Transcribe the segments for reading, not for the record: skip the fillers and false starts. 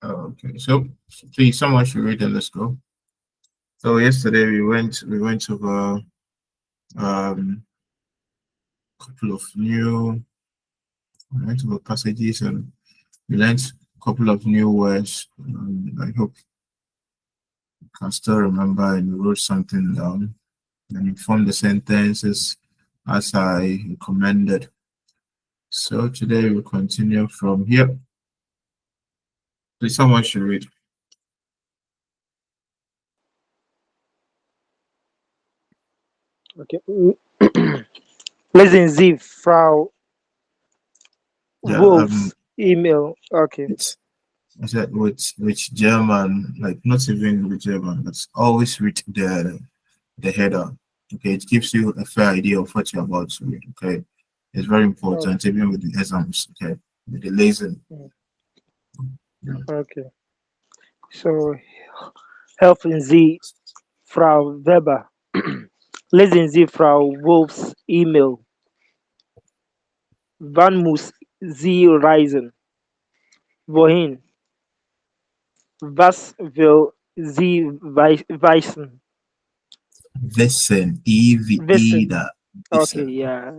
Okay, so please, someone should read and let's go. So yesterday we went over um couple of new we went over passages and we learned a couple of new words. I hope you can still remember and you wrote something down and you formed the sentences as I recommended. So today we continue from here. Please, someone should read. Okay. Lesen Sie Frau Yeah, Wolf's email. Okay. it's I said with German, like not even with German, but always read the header. Okay, it gives you a fair idea of what you're about to read. Okay, it's very important Okay. even with the exams. Okay, with the lesson. Mm, Yeah. okay. So helfen Sie Frau Weber. Lesen Sie Frau Wolf's email. Wann muss sie reisen? Wohin? Was will sie wissen? Wissen, Eve, Wissen. Ida, Okay, wissen. ja.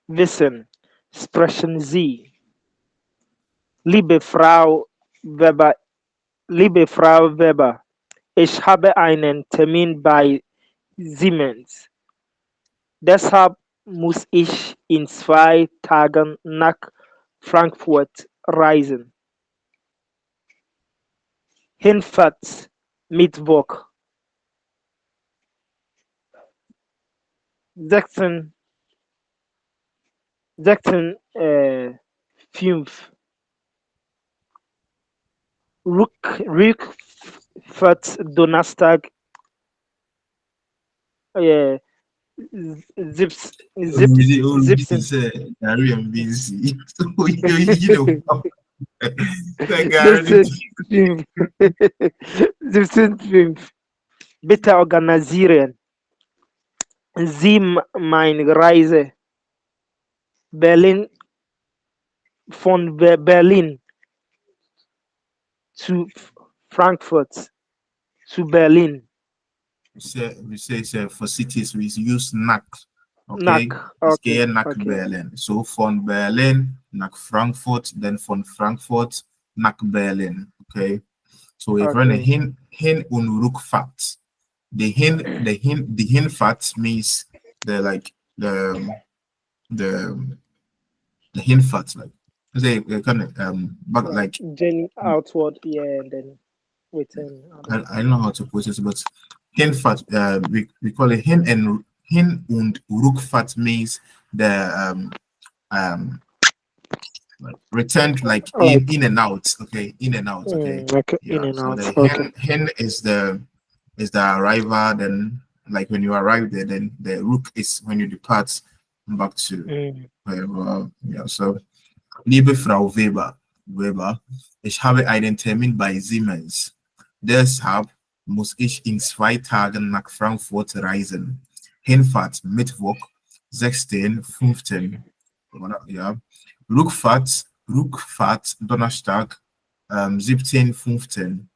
Wissen. Sprechen Sie. Liebe Frau Weber, liebe Frau Weber, ich habe einen Termin bei Siemens. Deshalb muss ich in 2 Tagen nach Frankfurt reisen. Hinfahrt Mittwoch, 16, 16, 5. Rückfahrt Donnerstag, äh, 17. Gary and busy. So you know, like Gary. 17. 17. Bitte organisieren Sie meine Reise Berlin von Berlin zu Frankfurt zu Berlin. We say for cities we use NAC. Okay, Nach. it's Okay, here NAC okay, Berlin. So von Berlin, NAC Frankfurt, then von Frankfurt, NAC Berlin. Okay, so we've run a okay, hin und Rückfahrt. The Hinfahrt means the like the the Hinfahrt like they kind of but like journey outward, yeah, and then return. I don't know how to put it, but Hinfahrt we call it Hin und Rückfahrt means the um like returned like Like, in and out, okay, in and out, okay, okay, in yeah. and So out. the Okay, hen is the arrival, then like when you arrive there, then the rook is when you depart back to mm, wherever. Yeah. So liebe Frau Weber, ich habe einen Termin bei Siemens. Deshalb muss ich in 2 Tagen nach Frankfurt reisen. Hinfahrt Mittwoch, 16.15. Ja. Rückfahrt Donnerstag, 17.15.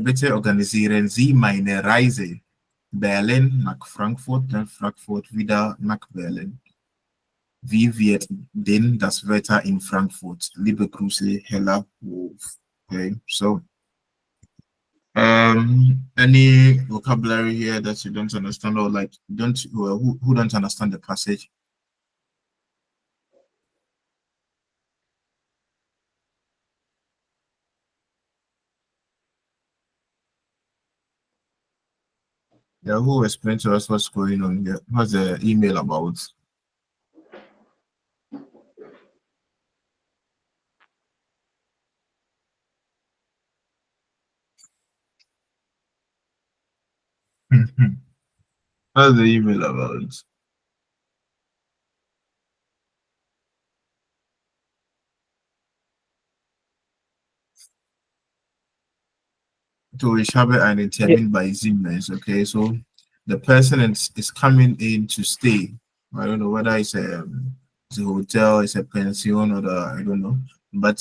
Bitte organisieren Sie meine Reise. Berlin nach Frankfurt, dann Frankfurt wieder nach Berlin. Wie wird denn das Wetter in Frankfurt? Liebe Grüße, Hella Wolf. Okay, so any vocabulary here that you don't understand or like don't who don't understand the passage? Yeah, who explain to us what's going on here? What's the email about? What's the email about? So ich habe einen yeah, Termin bei Siemens, okay? So the person is coming in to stay. I don't know whether it's a hotel, it's a pension, or I don't know. But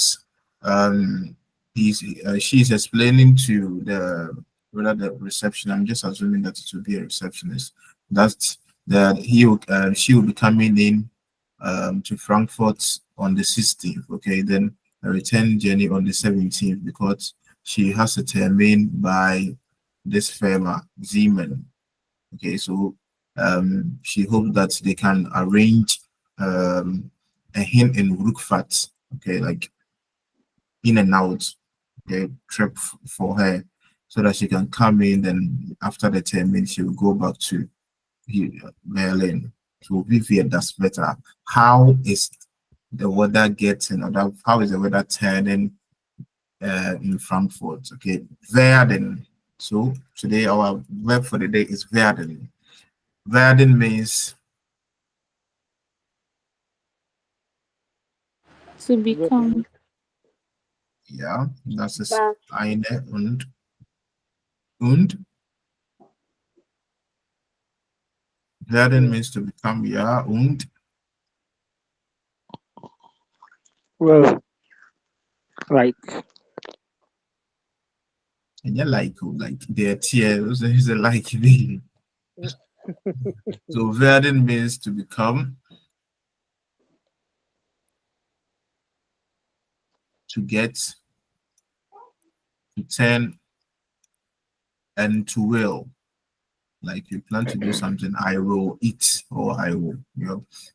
um, she's explaining to the rather the reception. I'm just assuming that it will be a receptionist. That she will be coming in to Frankfurt on the 16th. Okay, then a return journey on the 17th because she has to termine by this firma Zeman. Okay, so she hoped that they can arrange um, a hint in Rukfat. Okay, like in and out trip for her so that she can come in. Then after the 10 minutes, she will go back to Berlin. So Vivian, that's better. How is the weather getting, or how is the weather turning in Frankfurt? Okay, werden. So today our verb for the day is werden. Werden means To become. yeah, das ist Back. eine und werden means to become ja und Well, like and you like their tears is a like me. So werden means to become, to get, to turn, and to will. Like you plan to do something, I will eat or I will,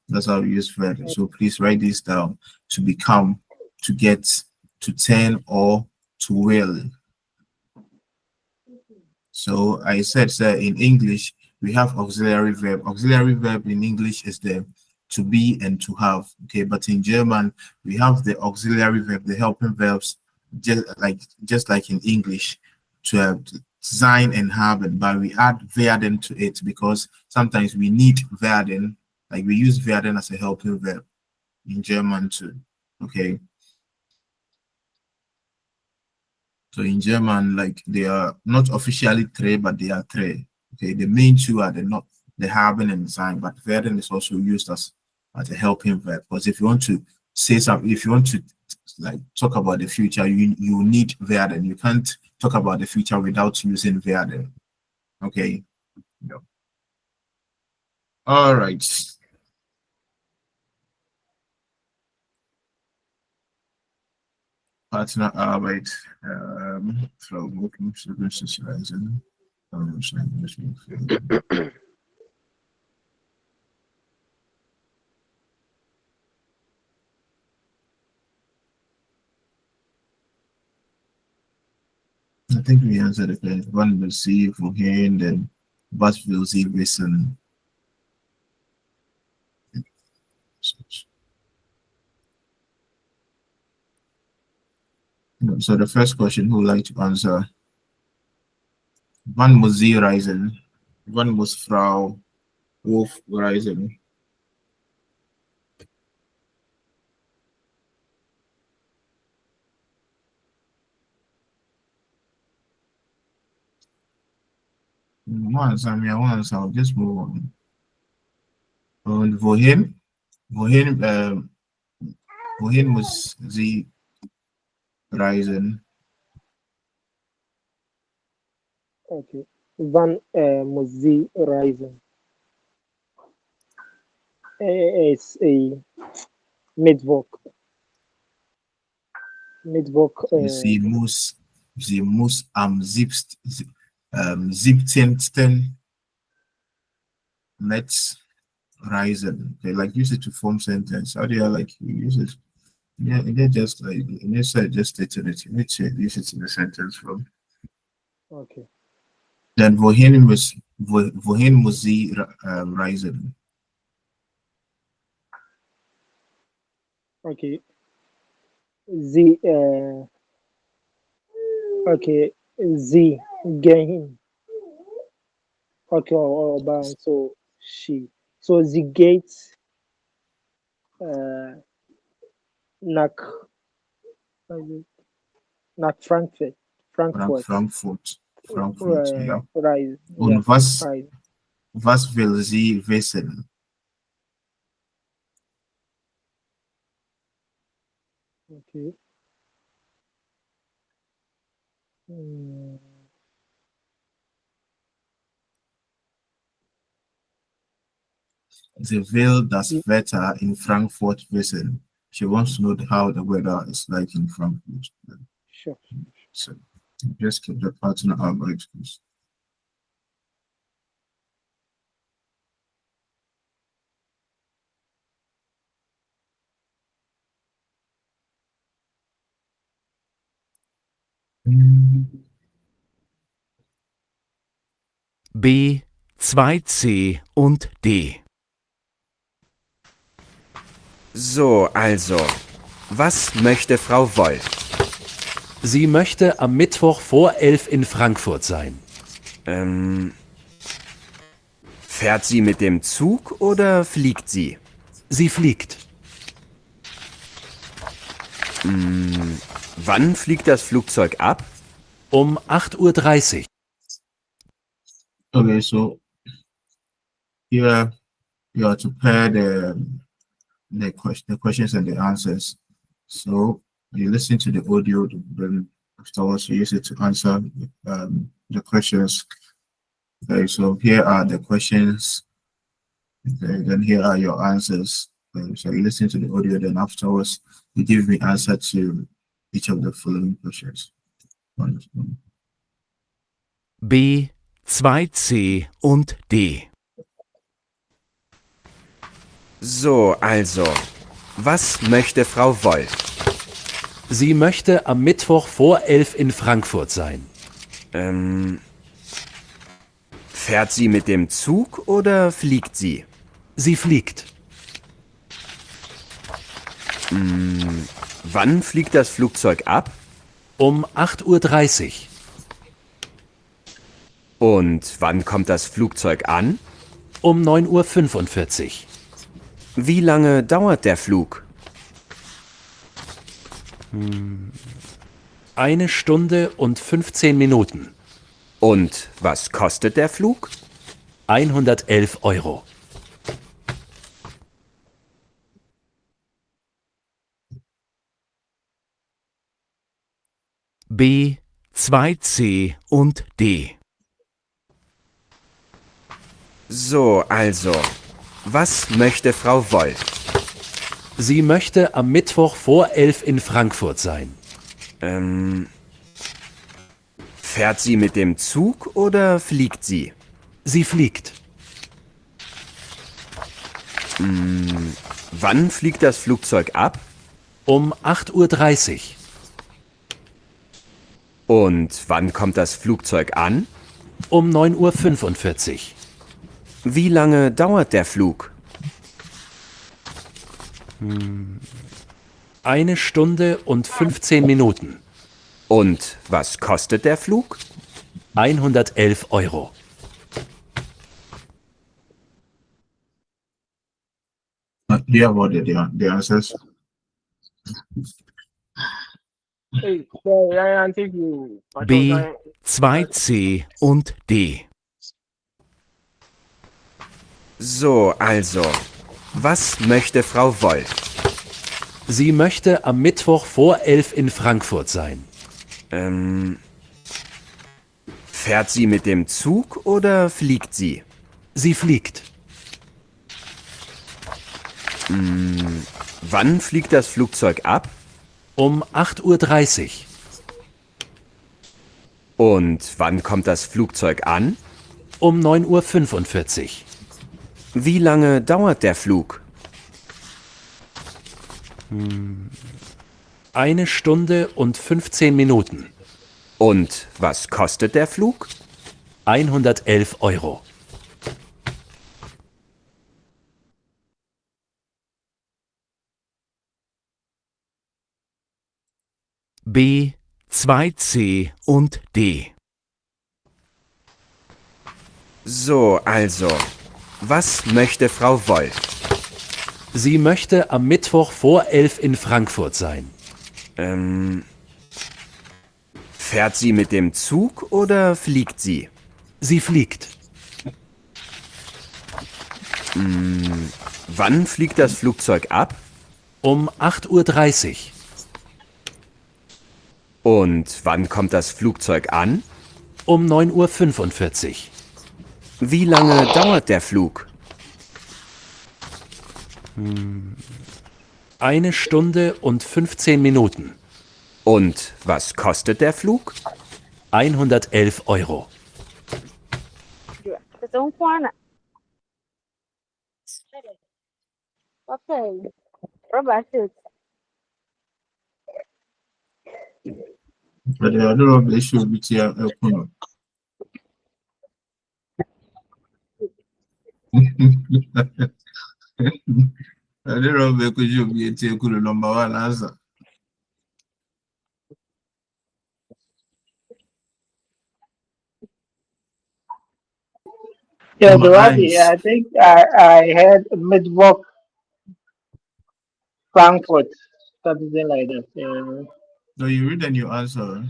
that's how we use werden. So please write this down. To become, to get, to turn, or to will. So I said, sir, in English, we have auxiliary verb. Auxiliary verb in English is the to be and to have. Okay, but in German, we have the auxiliary verb, the helping verbs, just like in English, to have sein and haben, but we add werden to it because sometimes we need werden, like we use werden as a helping verb in German too. Okay. So in German, like they are not officially three, but they are three. Okay, the main two are the haben and sein, but werden is also used as a helping verb. Because if you want to say something, if you want to like talk about the future, you need werden. You can't talk about the future without using werden. Okay. No. All right. Partnerarbeit Verwaltungsübersichtweisen. I think we answered it. One will see wohin, then was will sie wissen. So the first question, who would like to answer? Wann muss sie reisen? Wann muss Frau Wolf reisen? Once, I'll just move on. Und wohin? Wohin muss sie reisen? okay. Wann muss sie reisen? It's a Mittwoch. Mittwoch. Sie muss am 17. März reisen. Okay, like use it to form sentence. How do you like use it? Yeah, and then just like you said, just stated it. You need to use it in the sentence from. Okay. Then wohin muss sie reisen? Okay. Sie. Okay. Sie gehen. Okay. So she. So sie geht nach Frankfurt. Frankfurt. Ja. Reisen. Und Reisen. was will sie wissen? Okay. Hm, Sie will das die- Wetter in Frankfurt wissen. She wants to know how the weather is like in Frankfurt. sure. So just keep the partner out of excuse. B, 2c und D. So, also, was möchte Frau Wolf? Sie möchte am Mittwoch vor 11 in Frankfurt sein. Fährt sie mit dem Zug oder fliegt sie? Sie fliegt. Wann fliegt das Flugzeug ab? Um 8:30 Uhr. Okay, so here you are to pair the questions and the answers. So you listen to the audio, then afterwards you use it to answer the questions. Okay, so here are the questions. Okay, then here are your answers. Okay, so you listen to the audio, then afterwards you give the answer to each of the following questions. Wonderful. B, 2c und D. So, also, was möchte Frau Wolf? Sie möchte am Mittwoch vor 11 in Frankfurt sein. Fährt sie mit dem Zug oder fliegt sie? Sie fliegt. Wann fliegt das Flugzeug ab? Um 8:30 Uhr. Und wann kommt das Flugzeug an? Um 9:45 Uhr. Wie lange dauert der Flug? 1 Stunde und 15 Minuten. Und was kostet der Flug? 111 Euro. B, 2c und D. So, also, was möchte Frau Wolf? Sie möchte am Mittwoch vor 11 in Frankfurt sein. Fährt sie mit dem Zug oder fliegt sie? Sie fliegt. Wann fliegt das Flugzeug ab? Um 8:30 Uhr. Und wann kommt das Flugzeug an? Um 9:45 Uhr. Wie lange dauert der Flug? 1 Stunde und 15 Minuten. Und was kostet der Flug? 111 Euro. Here were the answers. Hey, yeah, I think you. B, 2c und D. So, also, was möchte Frau Wolf? Sie möchte am Mittwoch vor 11 in Frankfurt sein. Fährt sie mit dem Zug oder fliegt sie? Sie fliegt. Wann fliegt das Flugzeug ab? Um 8:30 Uhr. Und wann kommt das Flugzeug an? Um 9:45 Uhr. Wie lange dauert der Flug? 1 Stunde und 15 Minuten. Und was kostet der Flug? 111 Euro. B, 2c und D. So, also, was möchte Frau Wolf? Sie möchte am Mittwoch vor 11 in Frankfurt sein. Fährt sie mit dem Zug oder fliegt sie? Sie fliegt. Wann fliegt das Flugzeug ab? Um 8:30 Uhr. Und wann kommt das Flugzeug an? Um 9:45 Uhr. Wie lange dauert der Flug? 1 Stunde und 15 Minuten. Und was kostet der Flug? 111 Euro. Cái giống khoan ạ. Okay. Robert. But the other of the issue with here, Kuno. The other of the issue with here, Kuno number one answer. Yeah, Number the Robbie, eyes. I think I had Midwalk, Frankfurt, something like that. So you read and you answer.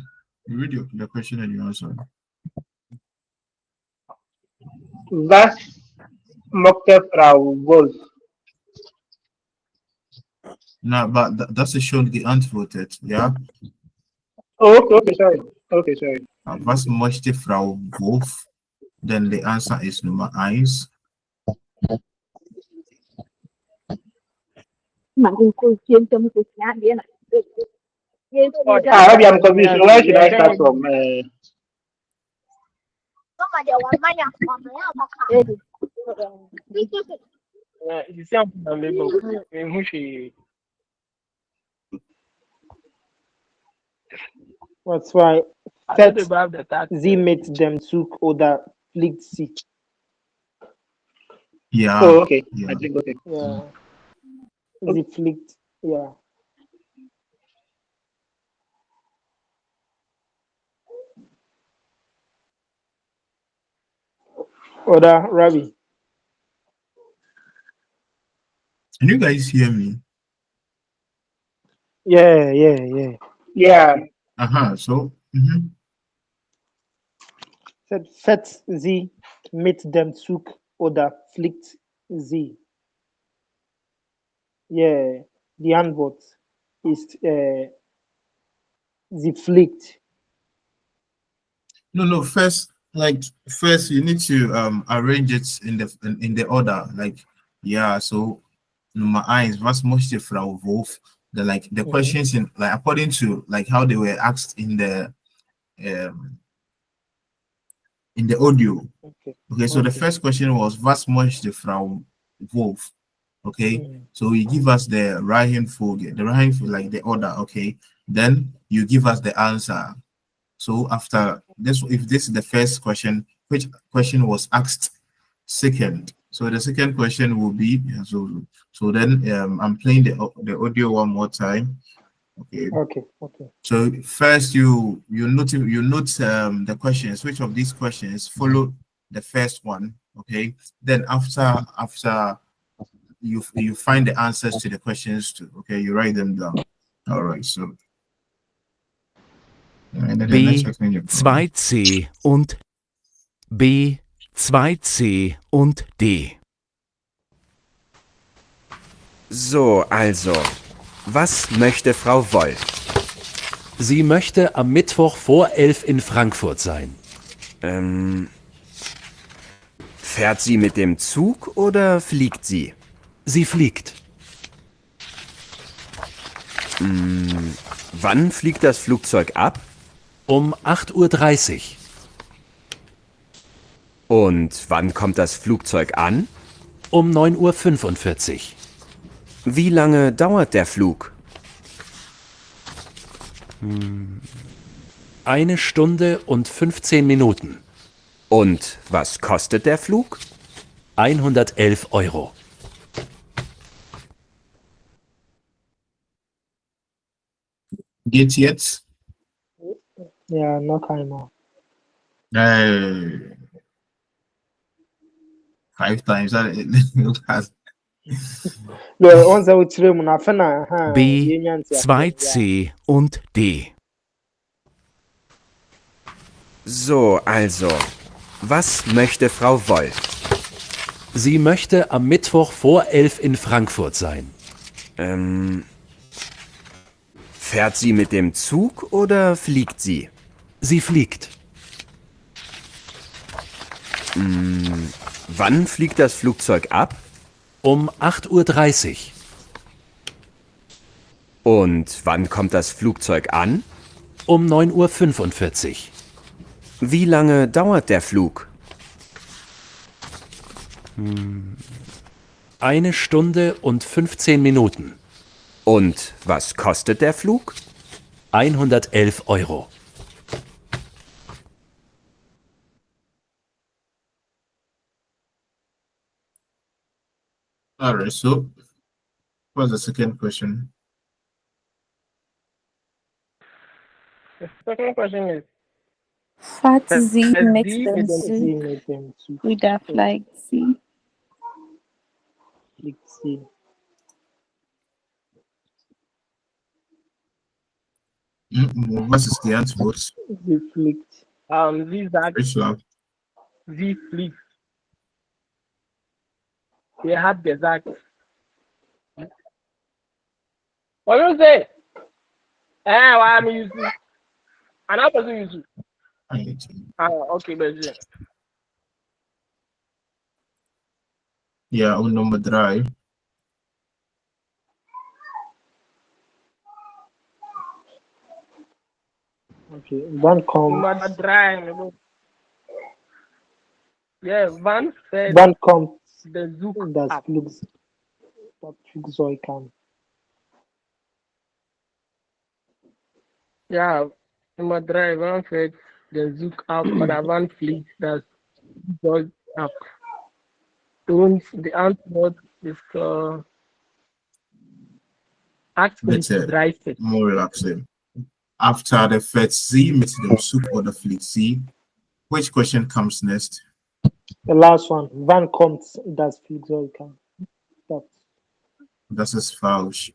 You read the question and you answer. Was mochte Frau Wolf? Now, but that's a schon geantwortet, ja? Oh, okay, sorry. Okay, sorry. Was möchte Frau Wolf? Then the answer is Nummer 1. Mà cô chuyên tâm của nhà đi này. Robbie, I'm confused. Where should I start from? That's why sie mit dem Zug oder fliegt sie? Yeah. Oh, okay. Yeah. I think okay. Yeah. Sie fliegt, yeah. Oder Ravi? Can you guys hear me? Yeah. Yeah. So, Fährt sie mit dem Zug oder fliegt sie? Yeah, die Antwort ist sie fliegt. No. First you need to arrange it in the order. Like, yeah. So Nummer 1, was möchte Frau Wolf? The questions in according to how they were asked in the audio. Okay. So the first question was was möchte Frau Wolf? Okay. So you give us the Reihenfolge, the order. Okay. Then you give us the answer. So after this, if this is the first question, which question was asked second? So the second question will be so then I'm playing the audio one more time. Okay. So first you note the questions. Which of these questions follow the first one? Okay. Then after you find the answers to the questions too. Okay, you write them down. All right. So B, 2C und B, 2C und D. So, also, was möchte Frau Wolf? Sie möchte am Mittwoch vor 11 in Frankfurt sein. Fährt sie mit dem Zug oder fliegt sie? Sie fliegt. Wann fliegt das Flugzeug ab? Um 8:30 Uhr. Und wann kommt das Flugzeug an? Um 9:45 Uhr. Wie lange dauert der Flug? 1 Stunde und 15 Minuten. Und was kostet der Flug? 111 Euro. Geht's jetzt? Ja, noch einmal. 5 times. B, 2C und D. So, also, was möchte Frau Wolf? Sie möchte am Mittwoch vor 11 in Frankfurt sein. Fährt sie mit dem Zug oder fliegt sie? Sie fliegt. Wann fliegt das Flugzeug ab? Um 8:30 Uhr. Und wann kommt das Flugzeug an? Um 9:45 Uhr. Wie lange dauert der Flug? 1 Stunde und 15 Minuten. Und was kostet der Flug? 111 Euro. All right. So, what's the second question? The second question is, Fährt does sie mit Z dem mit dem Zug Z mit dem Zug oder fliegt sie? fliegt sie? Was ist die Antwort? Sie fliegt. Sie sagt, Very slow. sie fliegt. Er hat gesagt. What do you say? Why am I using? I'm not supposed to use it. Okay, but Ja, und Nummer 3. okay. Wann kommt? Ja, wann fährt der Zug das Flugzeug an? Ja, Nummer 3, wann fährt der Zug ab oder wann fliegt das Flugzeug ab? Und die Antwort ist Bitte 8:30. more relaxing. After the first Z mit dem Zug oder fliegt sie, which question comes next? The last one. Wann kommt das Flugzeug an? Das ist falsch.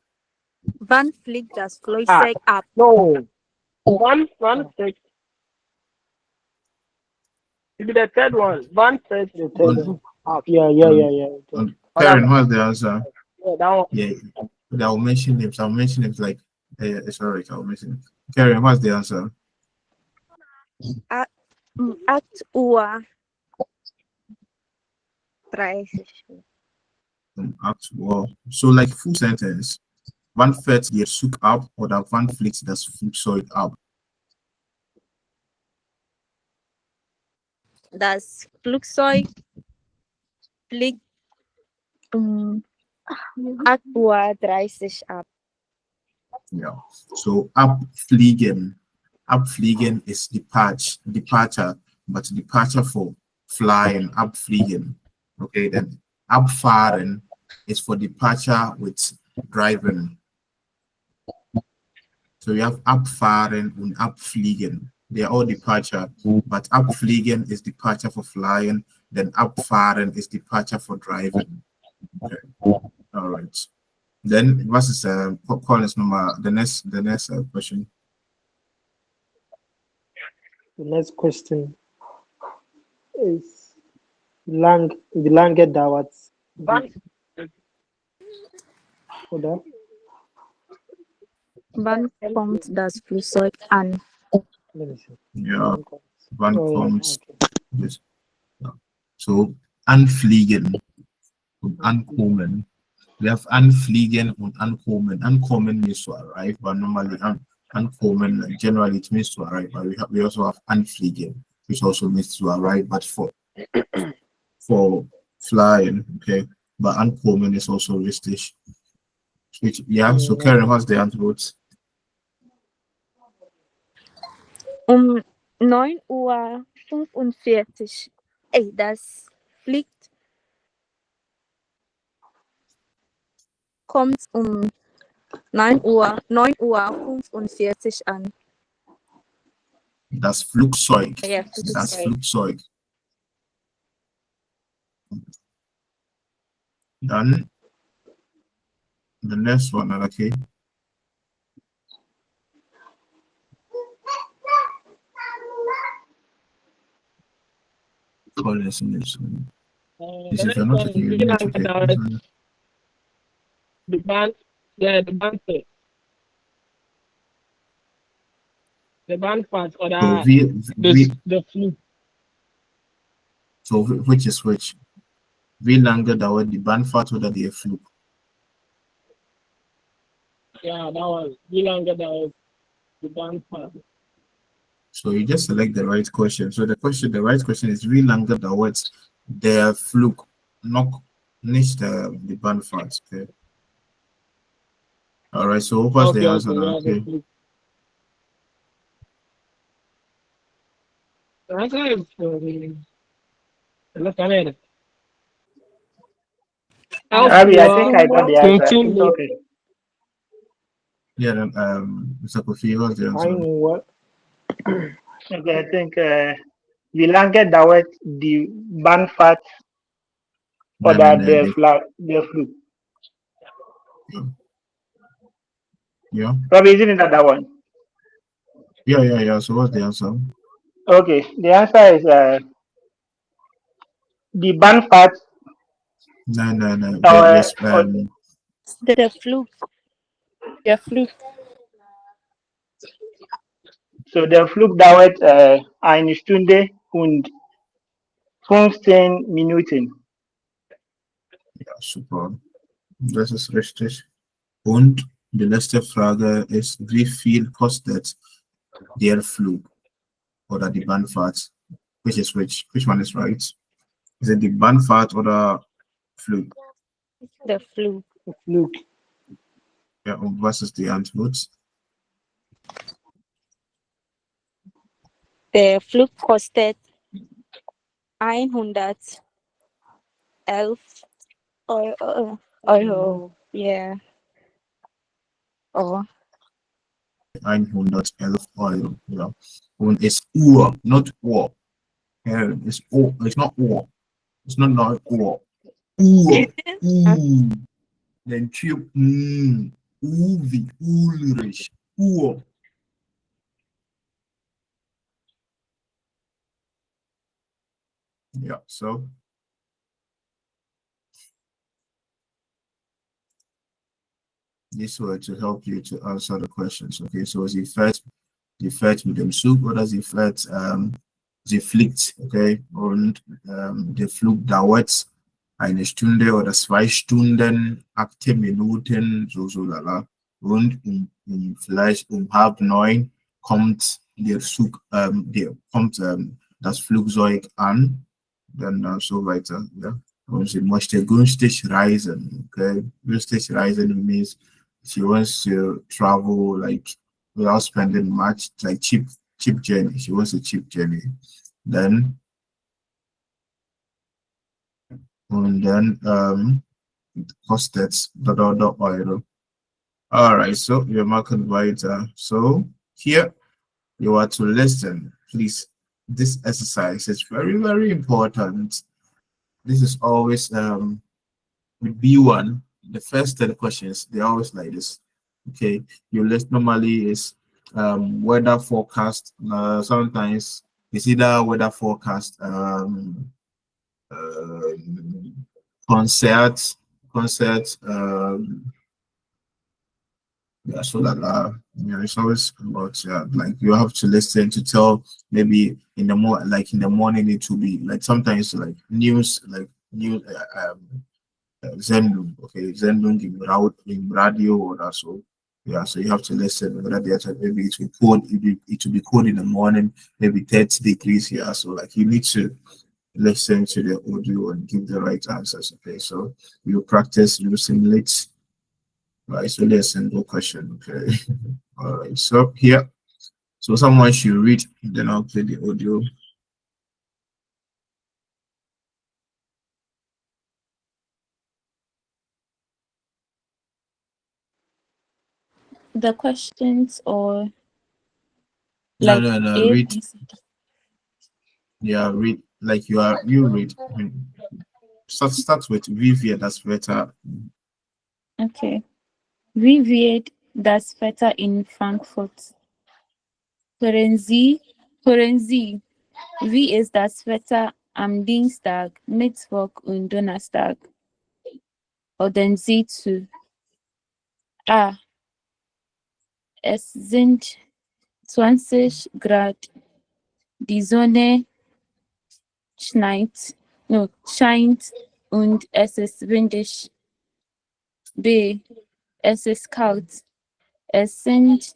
Wann fliegt das Flugzeug ab? No. Wann fliegt? Maybe the third one. Wann fliegt the Zug ab? Yeah. Und Karen, what's the answer? Yeah, that one. Yeah, but I'll mention names. I'll mention names like, it's alright, I'll mention names. Karen, what's the answer? 8:30 Well, so like full sentence. Wann fährt der Zug ab oder wann fliegt das Flugzeug ab? Das Flugzeug fliegt um 8:30 Uhr ab. Yeah. So abfliegen. Abfliegen is departure, but departure for flying, abfliegen. Okay, then abfahren is for departure with driving. So you have abfahren and abfliegen. They are all departure, but abfliegen is departure for flying, then abfahren is departure for driving. Okay. All right. Then what is Collins number? The next question. The next question is wie lange dauert oder? Wann kommt das Flugzeug an? Ja, wann Oh, kommt okay. das? Ja. So anfliegen und ankommen. We have anfliegen und ankommen. Ankommen means to arrive, but normally ankommen generally it means to arrive. But we also have anfliegen, which also means to arrive, but for flying, okay. But ankommen is also richtig. Which, yeah. So Karen, what's the answer? Um 9:45 Uhr. Das fliegt. Kommt um 9:45 Uhr an. Das Flugzeug. Ja, Das Flugzeug. Dann the next one, okay. Call this in this one. This is not taking you to The band said. the Banfat or So V, V, the Flug. so which is which? Wie lange dauert die Bahnfahrt oder der Flug? Yeah, that was wie lange dauert the Banfat. So you just select the right question. So the right question is wie lange dauert der Flug? Noch nicht die Bahnfahrt. Okay. All right. So what's the Okay, answer okay, now? yeah, the Okay. Flug. The answer is the left hand. Abby, I think I got the answer. 15 It's okay. Yeah. Mr. Kofi, what's the I answer? know what. Okay, I think wie lange dauert die Bahnfahrt oder der Flug? Yeah. Robbie, isn't it that one? Yeah. So what's the answer? Okay, the answer is die Bahnfahrt No. dauert Yes. The Flug. The Flug. so der Flug dauert 1 Stunde und 15 Minuten. Ja, super. Das ist richtig. Und die letzte Frage ist, wie viel kostet der Flug oder die Bahnfahrt? Which is which? Which one is right? Is it die Bahnfahrt oder Flug? The Flug. Flug. Ja, und was ist die Antwort? Der Flug kostet 111 Euro. Yeah. Oh, 111 Euro. Ja. Und it's Uhr, not Uhr. Yeah, it's Uhr. It's not Uhr. It's not like Uhr. Uhr. Then Typ wie Ulrich. Uhr. Yeah, so this way to help you to answer the questions. Okay, so sie fährt mit dem Zug oder sie fliegt, okay, und der Flug dauert 1 Stunde oder 2 Stunden, 18 Minuten, so lala. Und vielleicht um 8:30 kommt der Zug, kommt das Flugzeug an, dann so weiter, ja. Und sie möchte günstig reisen, okay? Günstig reisen means she wants to travel like without spending much, like cheap journey. She wants a cheap journey. Then and then it kostet Euro. All right, so you're marking weiter. So here you are to listen. Please, this exercise is very, very important. This is always with B1, the first 10 questions, they're always like this. Okay, your list normally is weather forecast. Sometimes it's either weather forecast, concerts, yeah, so that it's always about like you have to listen to tell maybe in the morning it will be like sometimes like news Zendung, okay, Zendung in radio or that, so yeah, so you have to listen whether maybe it will be cold in the morning, maybe 30 degrees here, so like you need to listen to the audio and give the right answers. Okay, so you practice, you simulate, right? So there's a simple question. Okay, all right. So here, so someone should read, then I'll play the audio. the questions or No, like read. Yeah, read like you read. Start with Vivian, that's better. Okay. Wie wird das Wetter in Frankfurt? Hören Sie, wie ist das Wetter am Dienstag, Mittwoch und Donnerstag? Hören Sie zu. A. Es sind 20 Grad. Die Sonne scheint und es ist windig. B. Es ist kalt. Es sind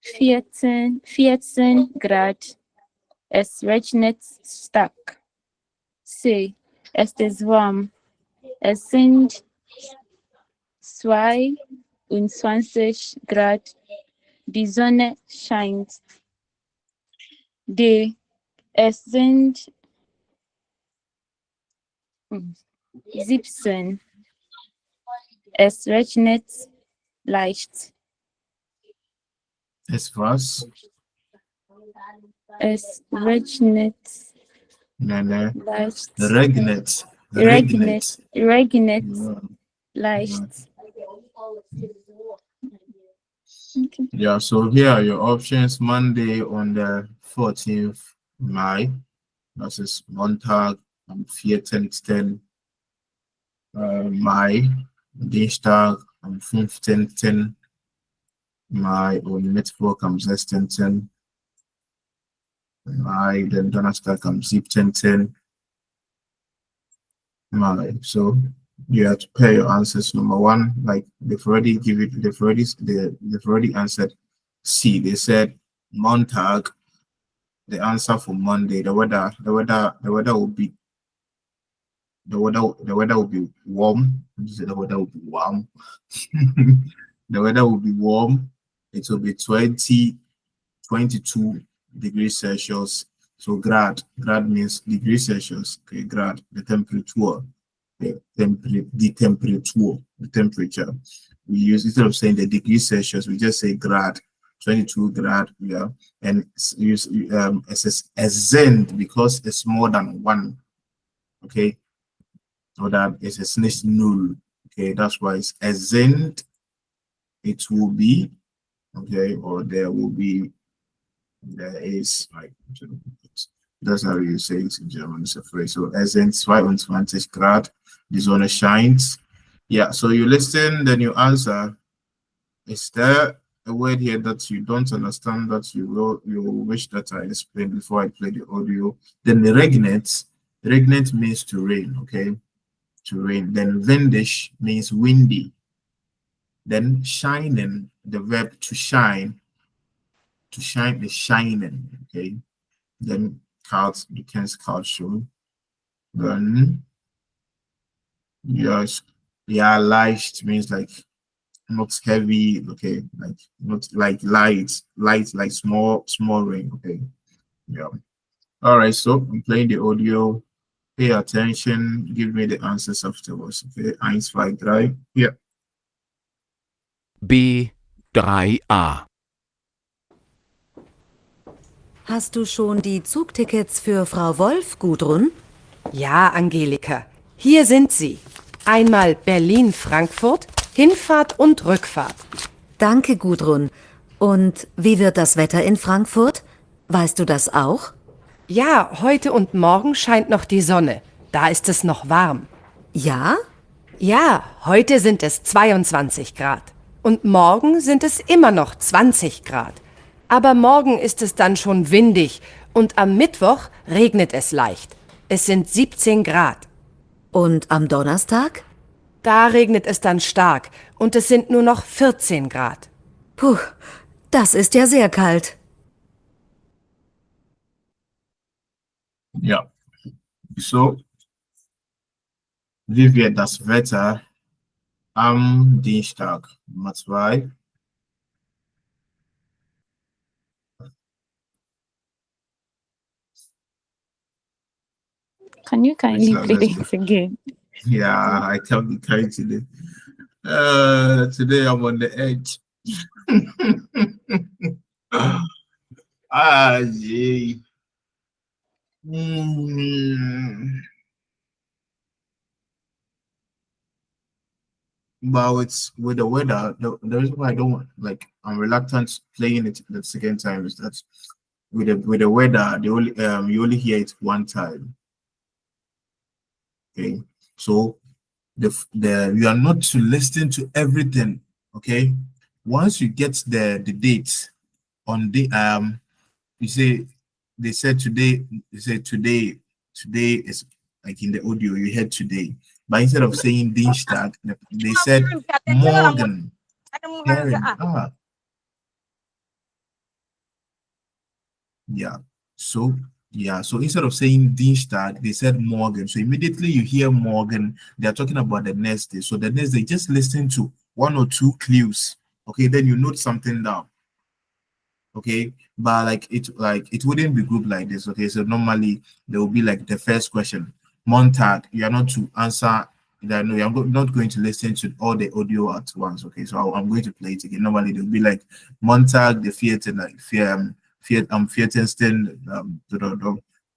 14 Grad. Es regnet stark. C. Es ist warm. Es sind 22 Grad. Die Sonne scheint. D. Es sind 17. Es regnet leicht. Es was? Es regnet Nein. leicht. Regnet. Regnet Yeah. leicht. Okay. Yeah, so here are your options. Monday on the 14th May. Das ist Montag am 14. Mai. Dienstag am 15. Mai und Mittwoch am 16. Mai, dann Donnerstag am 17. Mai. So you have to pair your answers. Number one, like they've already answered C. They said Montag. The answer for Monday, the weather will be warm. The weather will be warm. The weather will be warm. It will be 22 degrees Celsius. So grad means degrees Celsius. Okay, grad, the temperature. The temperature. We use, instead of saying the degrees Celsius, we just say grad. 22 grad, yeah, and use Zend because it's more than one. Okay, so that is a nicht null. Okay, that's why it's Zend. It will be, okay, or there is, like, that's how you say it in German. It's a phrase. So Zend 22 Grad, die Sonne scheint. Yeah, so you listen, then you answer. Is there a word here that you don't understand that you wish that I explained before I play the audio? Then the regnet means to rain, okay? To rain. Then windish means windy. Then shining, the verb to shine is shining, okay? Then kalt, you can kalt show. Then yes, yeah, leicht means like not heavy, okay, like not like light, like small rain, okay. Yeah. All right, so I'm playing the audio. Pay attention, give me the answers afterwards, okay? 1, 2, 3, yeah. B 3a. Hast du schon die Zugtickets für Frau Wolf, Gudrun? Ja, Angelika, hier sind sie. Einmal Berlin-Frankfurt, Hinfahrt und Rückfahrt. Danke, Gudrun. Und wie wird das Wetter in Frankfurt? Weißt du das auch? Ja, heute und morgen scheint noch die Sonne. Da ist es noch warm. Ja? Ja, heute sind es 22 Grad. Und morgen sind es immer noch 20 Grad. Aber morgen ist es dann schon windig und am Mittwoch regnet es leicht. Es sind 17 Grad. Und am Donnerstag? Da regnet es dann stark und es sind nur noch 14 Grad. Puh, das ist ja sehr kalt. Ja. So, wie wird das Wetter am Dienstag? Nummer 2. Can you kindly play this again? Yeah, I can't be kind today. Today I'm on the edge. Gee. But it's with the weather, the reason why I don't want, like, I'm reluctant playing it the second time is that with the weather, you only hear it one time. Okay, so you are not to listen to everything. Okay, once you get the date on the you say they said today, you say today is like in the audio you heard today, but instead of saying Dienstag, they said morgen. Herring. Yeah. So so instead of saying Dienstag, they said morgen. So immediately you hear morgen, they're talking about the next day. So the next day, just listen to one or two clues. Okay, then you note something down. Okay, but like it wouldn't be grouped like this. Okay, so normally there will be like the first question, Montag. You are not to answer that. No, I'm not going to listen to all the audio at once. Okay, so I'm going to play it again. Normally there will be like Montag, the Fiat, like Viertensten,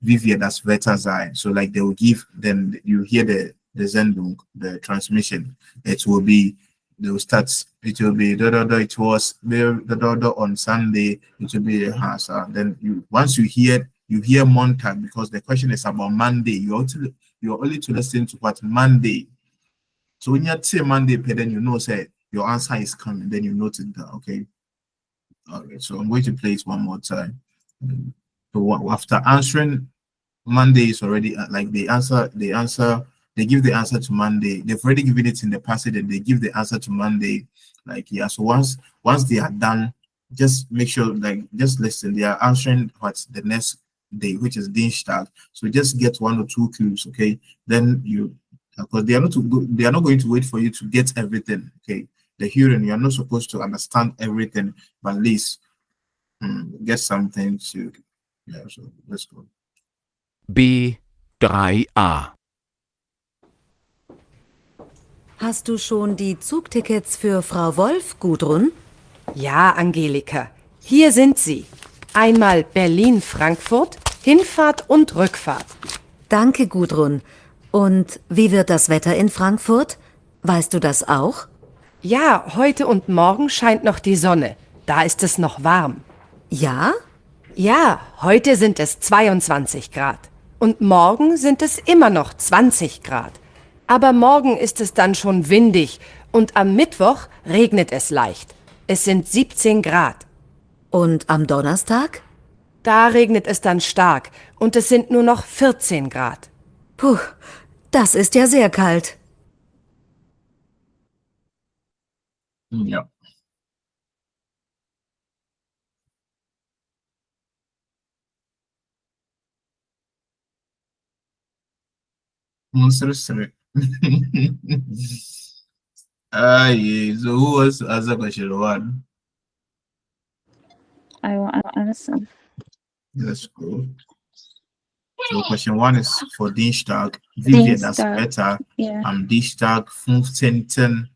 wie wir das Wetter sein. So like they will give, then you hear the Sendung, the transmission. It will be, they will start, it will be it was on Sunday, it will be then you once you hear Montag, because the question is about Monday, you're only to listen to what Monday. So when you say Monday, then you know say your answer is coming, then you note it down. Okay. Okay, so I'm going to play it one more time. So after answering Monday is already like they give the answer to Monday. They've already given it in the passage and they give the answer to Monday. Like, yeah, so once they are done, just make sure, like, just listen. They are answering what's the next day, which is Dienstag. So just get one or two clues, okay? Then you, because they are not going to wait for you to get everything, okay? The hearing, you are not supposed to understand everything, but at least get something to, yeah, so let's go. B3a. Hast du schon die Zugtickets für Frau Wolf, Gudrun? Ja, Angelika. Hier sind sie. Einmal Berlin-Frankfurt, Hinfahrt und Rückfahrt. Danke, Gudrun. Und wie wird das Wetter in Frankfurt? Weißt du das auch? Ja, heute und morgen scheint noch die Sonne. Da ist es noch warm. Ja? Ja, heute sind es 22 Grad. Und morgen sind es immer noch 20 Grad. Aber morgen ist es dann schon windig und am Mittwoch regnet es leicht. Es sind 17 Grad. Und am Donnerstag? Da regnet es dann stark und es sind nur noch 14 Grad. Puh, das ist ja sehr kalt. Ja. Monster. Yeah. So who was answer question one? I will answer. Let's go. So question one is for Dienstag. Wie wird das Dienstag. Wetter Yeah. am Dienstag, 15.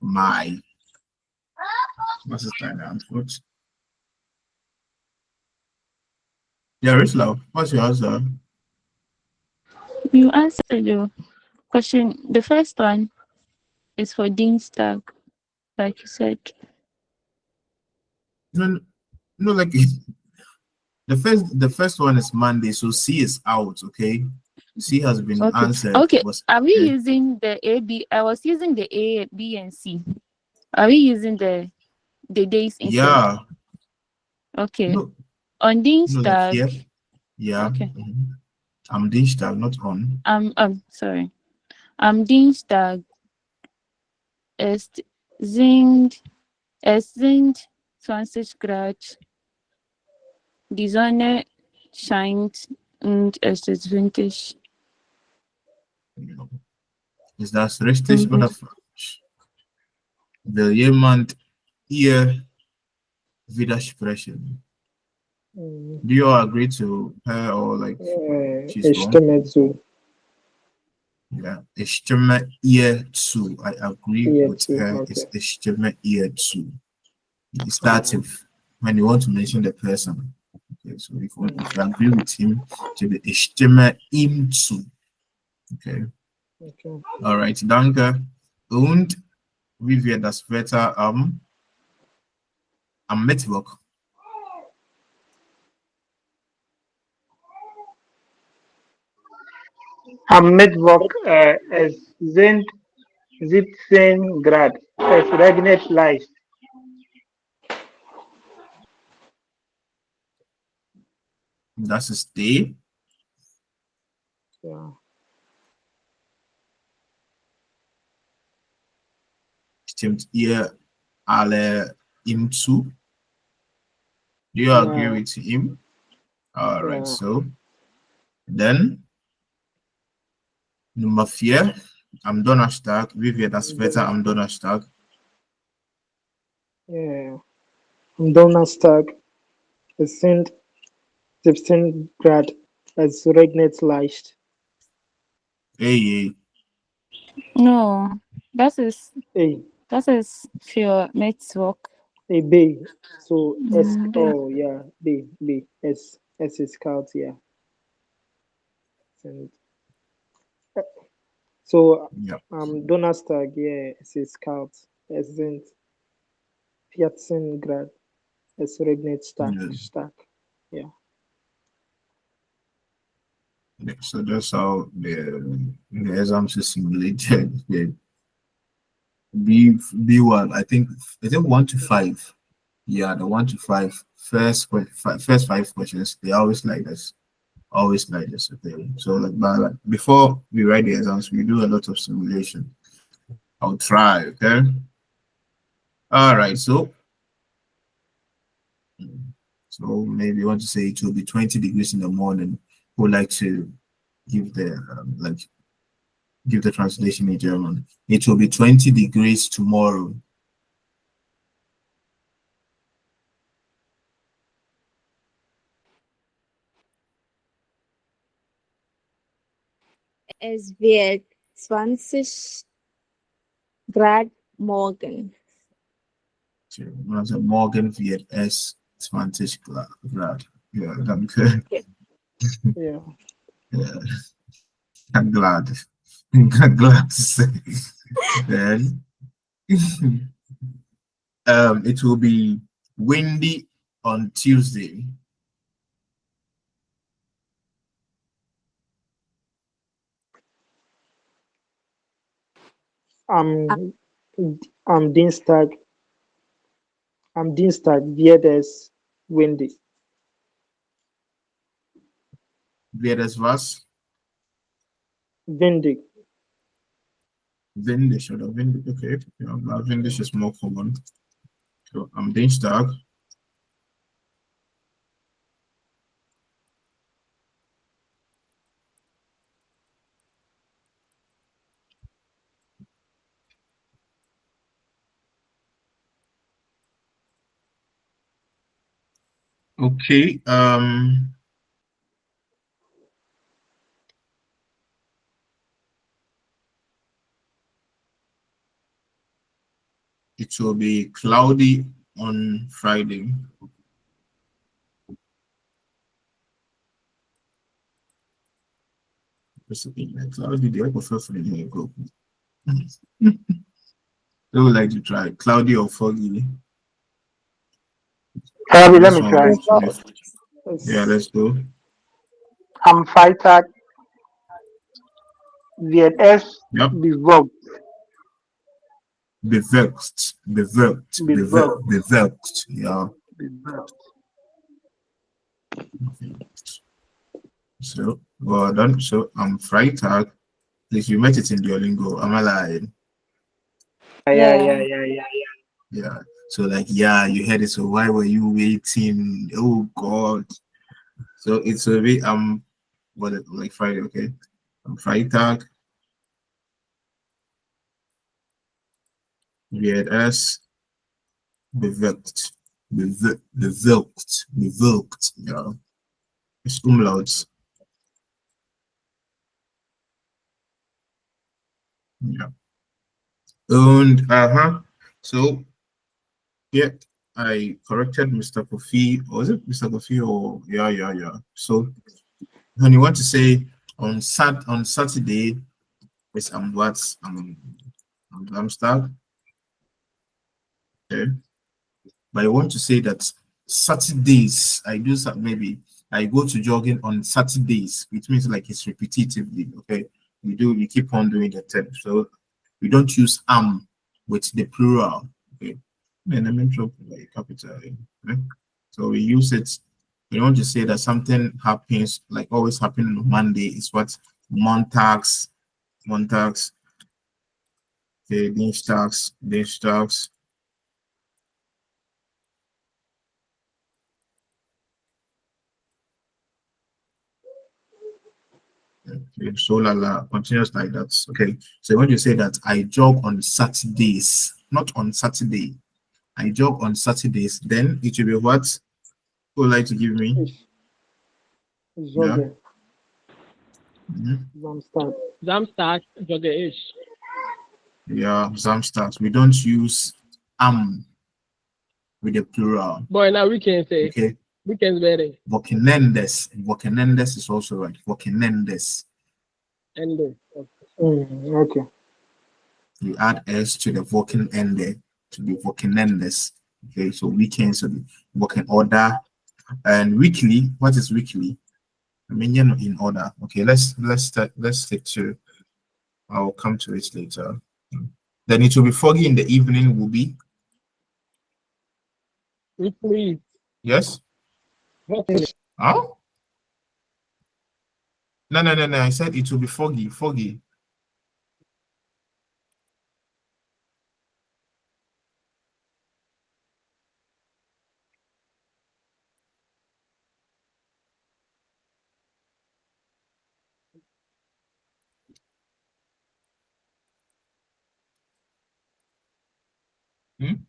Mai? Was ist deine Antwort? Ja, Rislav, what's your answer? You answered your question. The first one is for Dienstag, like you said. No, like the first one is Monday, so C is out. Okay, C has been Okay. answered. Okay. Was- Are we okay. using the A, B? I was using the A, B, and C. Are we using the days instead? Yeah. Okay. No, On no, like Dienstag, here. Yeah. Okay. Mhm. I'm Dienstag, not on. sorry. Am Dienstag es sind 20 Grad. Die Sonne scheint und es ist windig. Ist das richtig Mhm. oder falsch? Will jemand hier widersprechen? Do you all agree to her or like she's Ich wrong? stimme zu. Yeah, ich stimme ihr zu. I agree Ihr with zu, her. okay. It's ich stimme ihr zu. It starts if when you want to mention the person. Okay, so if you agree with him, to be ich stimme ihm zu. Okay. Okay. All right, danke. Und wie wird das Wetter am Mittwoch? Am Mittwoch es sind 17 Grad. Es regnet leicht. Das ist D. Ja. Stimmt ihr alle ihm zu? Do you agree Ja. with him? All right, Ja. so then Nummer 4, am Donnerstag, wie wird das Wetter am Donnerstag? Ja. Am Donnerstag, es sind 17 Grad. Es regnet leicht. Hey, No, das ist A, für Mittwoch. A, B. So S, B. oh yeah, B, S. S is kalt, yeah. And, so ja. am Donnerstag, yeah, es ist kalt. Es sind 14 Grad. Es regnet stark, Ja. stark. Yeah. So that's how the exams is simulated. The B1, I think 1 to 5. Yeah, the 1 to 5 first 5 questions, they always like this. Always like this. Okay. So like before we write the exams, we do a lot of simulation. I'll try, okay? All right, so maybe you want to say it will be 20 degrees in the morning. Who would like to give the give the translation in German? It will be 20 degrees tomorrow. Es wird 20 Grad morgen. Also morgen wird es 20 Grad. Ja, danke. Yeah. Yeah. I'm glad. I'm glad to say. Then it will be windy on Tuesday. Am Dienstag wird es windy. Wird es was? Windig. Windisch oder windig, okay. Ja, aber windig ist more common. So, am Dienstag. Okay, it will be cloudy on Friday. Cloudy, the prefer for the go. They would like to try cloudy or foggy. Let This me one try. was- Yeah, let's go. Am Freitag wird es Yep. bewölkt. Bewölkt. Yeah. Bewölkt. So, well done. So, Freitag. Please, you met it in Duolingo. Am I lying? Yeah. So, like, yeah, you heard it. So, why were you waiting? Oh, God. So, it's a bit, like Friday, okay? Freitag. Wird es bewölkt. Bewölkt. Ja. It's umlauts. Yeah. And so yeah, I corrected Mr. Kofi. Or was it Mr. Kofi or yeah. So when you want to say on Saturday, it's Amsterdam. Okay. But I want to say that Saturdays, maybe I go to jogging on Saturdays, which means like it's repetitively, okay? You keep on doing the term. So we don't use with the plural, okay? And I meant like capital, okay? So we use it We want to say that something happens, like always happening on Monday, is what montags, okay, Dienstags. Okay, so continuous like that. Okay, so when you say that I jog on Saturdays, not on Saturday, I jog on Saturdays, then it will be what? Who would like to give me? Jogger. Mhm. Samstag. Samstag, jogger-ish. Yeah, Samstag. We don't use with the plural. Boy, now weekends, Okay, weekends better. Vokenendes is also right. Vokenendes. And Okay. You add s to the voken ende to be vokenendes. Okay, so weekends will be voken order. And weekly, what is weekly? I mean, you know, in order. Okay, let's stick to. I'll come to it later. Then it will be foggy in the evening. Will be weekly, yes. Oh no. I said it will be foggy.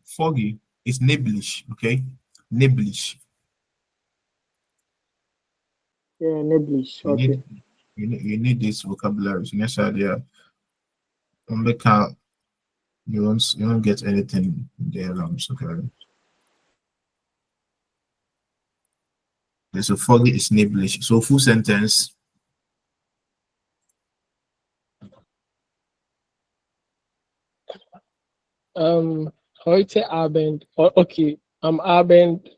Foggy is neblish. Okay, neblish. Yeah, neblish. Okay. You need this vocabulary. Yes, idea. You won't get anything there. Okay. So foggy is neblish. So full sentence. heute Abend, okay, am Abend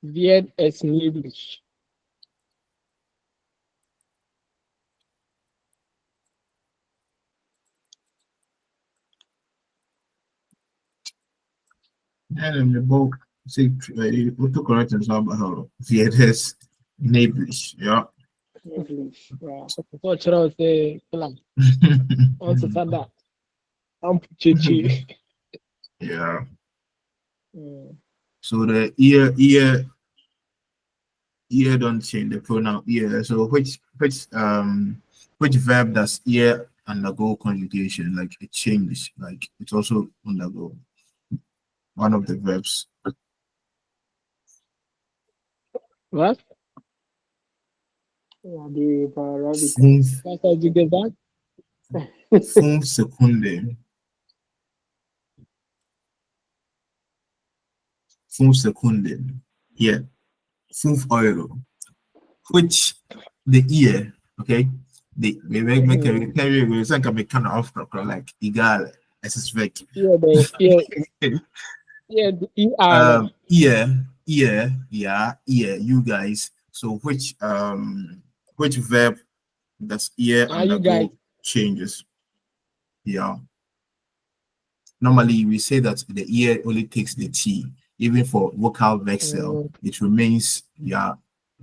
wird es neblig. And in the book, see, autocorrect and some VHS neblish. Yeah. Neblish. Yeah. So Charles say, on to Sada. I'm Chichi. Yeah. Mm. So the ear don't change the pronoun ear. So which verb does ear undergo conjugation? Like it changes, like it's also undergo one of the verbs. What? Yeah, the Arabic. What did you get that? Fun secunde. Fun secunde. Yeah. Fun euro. Which the ear, okay? The we make a carry we like a kind of like egal as is vec. Yeah, the ER. Ear, you guys. So which verb does ear Ah, you guys. undergo changes? Yeah. Normally we say that the ear only takes the T, even for vocal vexel, it remains, yeah.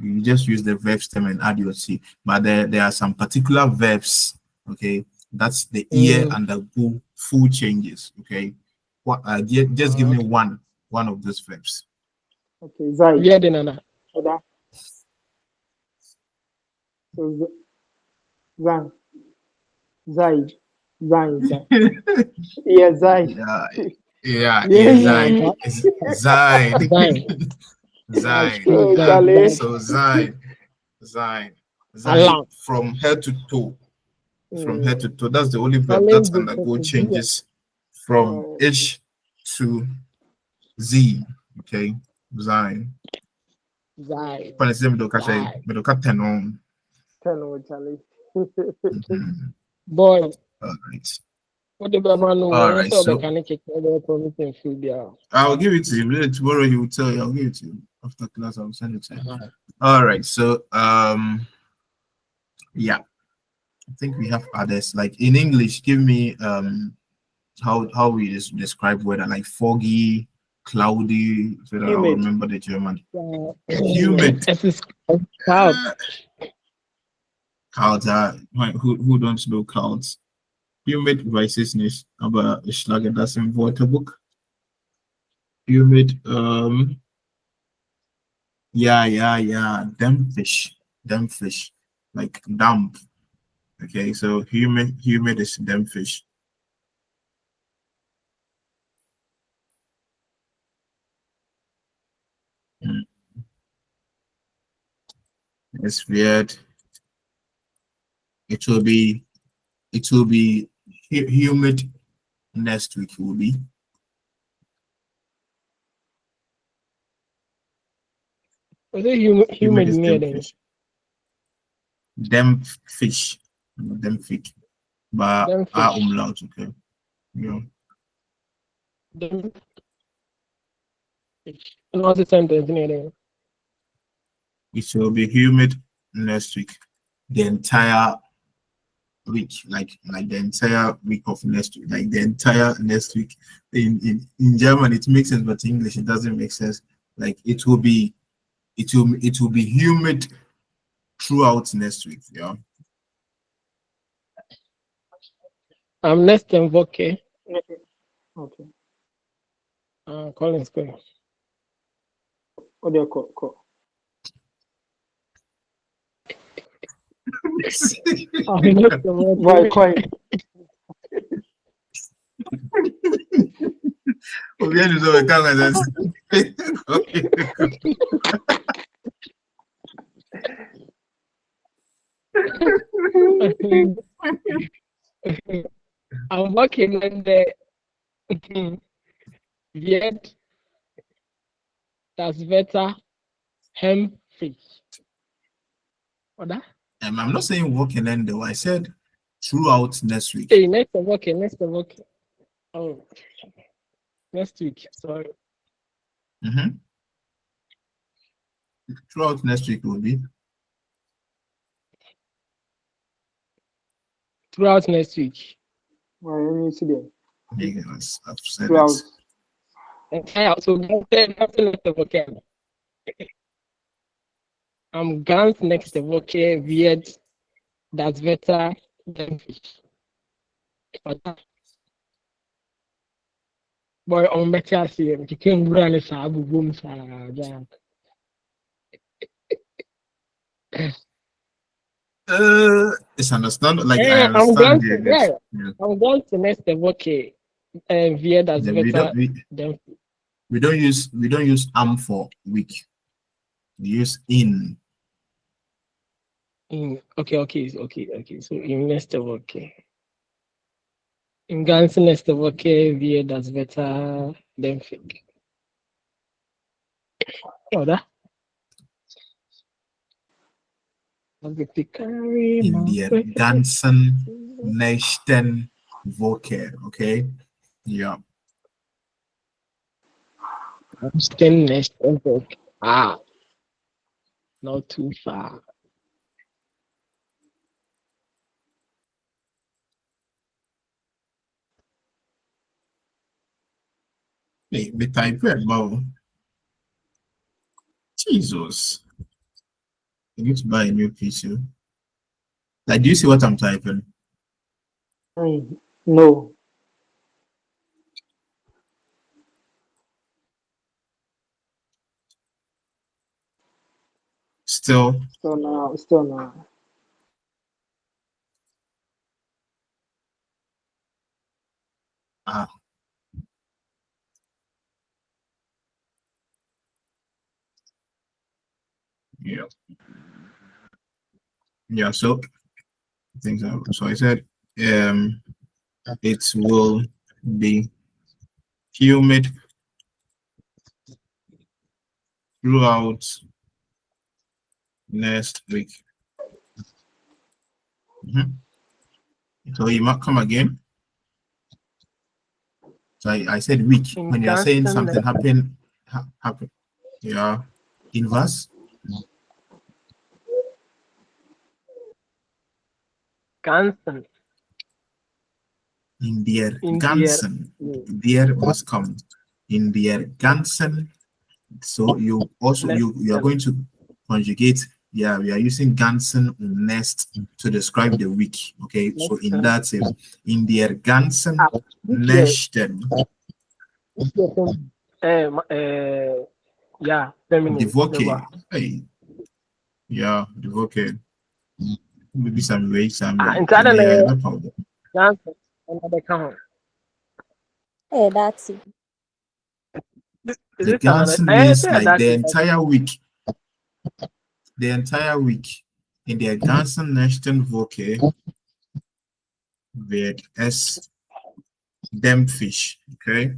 You just use the verb stem and add your T. But there are some particular verbs, okay, that's the ear undergo full changes, okay. What just give me one of those verbs. Okay, Zai. Yeah, then Nana. So Zai. Yeah, Zai. Yeah, Yeah. Zine. Charlie. So Zine. From head to toe. From head to toe. That's the only verb that undergo changes from H to Z. Okay, Zine. Zai. Charlie. Boy. All right. What the man know? All right, so food. I'll give it to you. Tomorrow he will tell you. I'll give it to you after class. I'll send it to you. All right, so yeah, I think we have others. Like in English, give me how we describe weather, like foggy, cloudy, so that I'll Humid. remember the German. Humid. Es ist kalt. Clouds are, who don't know clouds? Humid, weiß ich nicht, aber ich schlage das im Wörterbuch. Humid, yeah, dampfish, like damp. Okay, so humid is dampfish. It's weird. It will be humid next week. Will be Was it humid is near damp then? fish. Damp fish, damp fish. But Damp fish. umlaut, okay. Yeah. Damp fish. And what's the sentence near then? It will be humid next week. The entire week, like the entire week of next week, like the entire next week. In German it makes sense, but in English it doesn't make sense. Like it will be humid throughout next week. Yeah. Next and okay. Okay. Collins going. What do you call? Why quiet? I'm working on the yet that's better hemfish. What that? I'm not saying working end though. I said throughout next week. Hey, next of okay. Oh, next week. Sorry. Throughout next week will be. Throughout next week. Why are you today? Yes, I've said Throughout. And so nothing left of okay. I'm ganz next of okay. Weird. That's better than fish. Boy, on better see him. You can't run a sabu boom. It's understandable. Like I Yeah, I'm understand going the to I'm going to next of okay. Weird that's Then we better don't than we don't use for week. We use in. Okay. So in next of okay. In ganz next of okay, weird that's better than fake. Oh, that. In der ganzen nächsten Woche, okay? Ja. Still next of okay. Not too far. Hey, the type about Jesus. I need to buy a new PC. Like, do you see what I'm typing? No. Still now. Yeah, so things are, so I said it will be humid throughout next week. So you might come again. So I said week. When you're saying something happen. Yeah. Inverse. Ganzen. In der ganzen. Der was come. in der ganzen. So you also you are going to conjugate. Yeah, we are using ganzen and nest to describe the week. Okay, so in that sense, in der ganzen Nächten. Yeah, feminine. The vocal. Hey. Yeah, the vocal. Maybe some way, some. Johnson, another count. Hey, that's it. The Gansen means like the entire week. The entire week. In der ganzen nächsten Woche wird es dämpfig. Okay?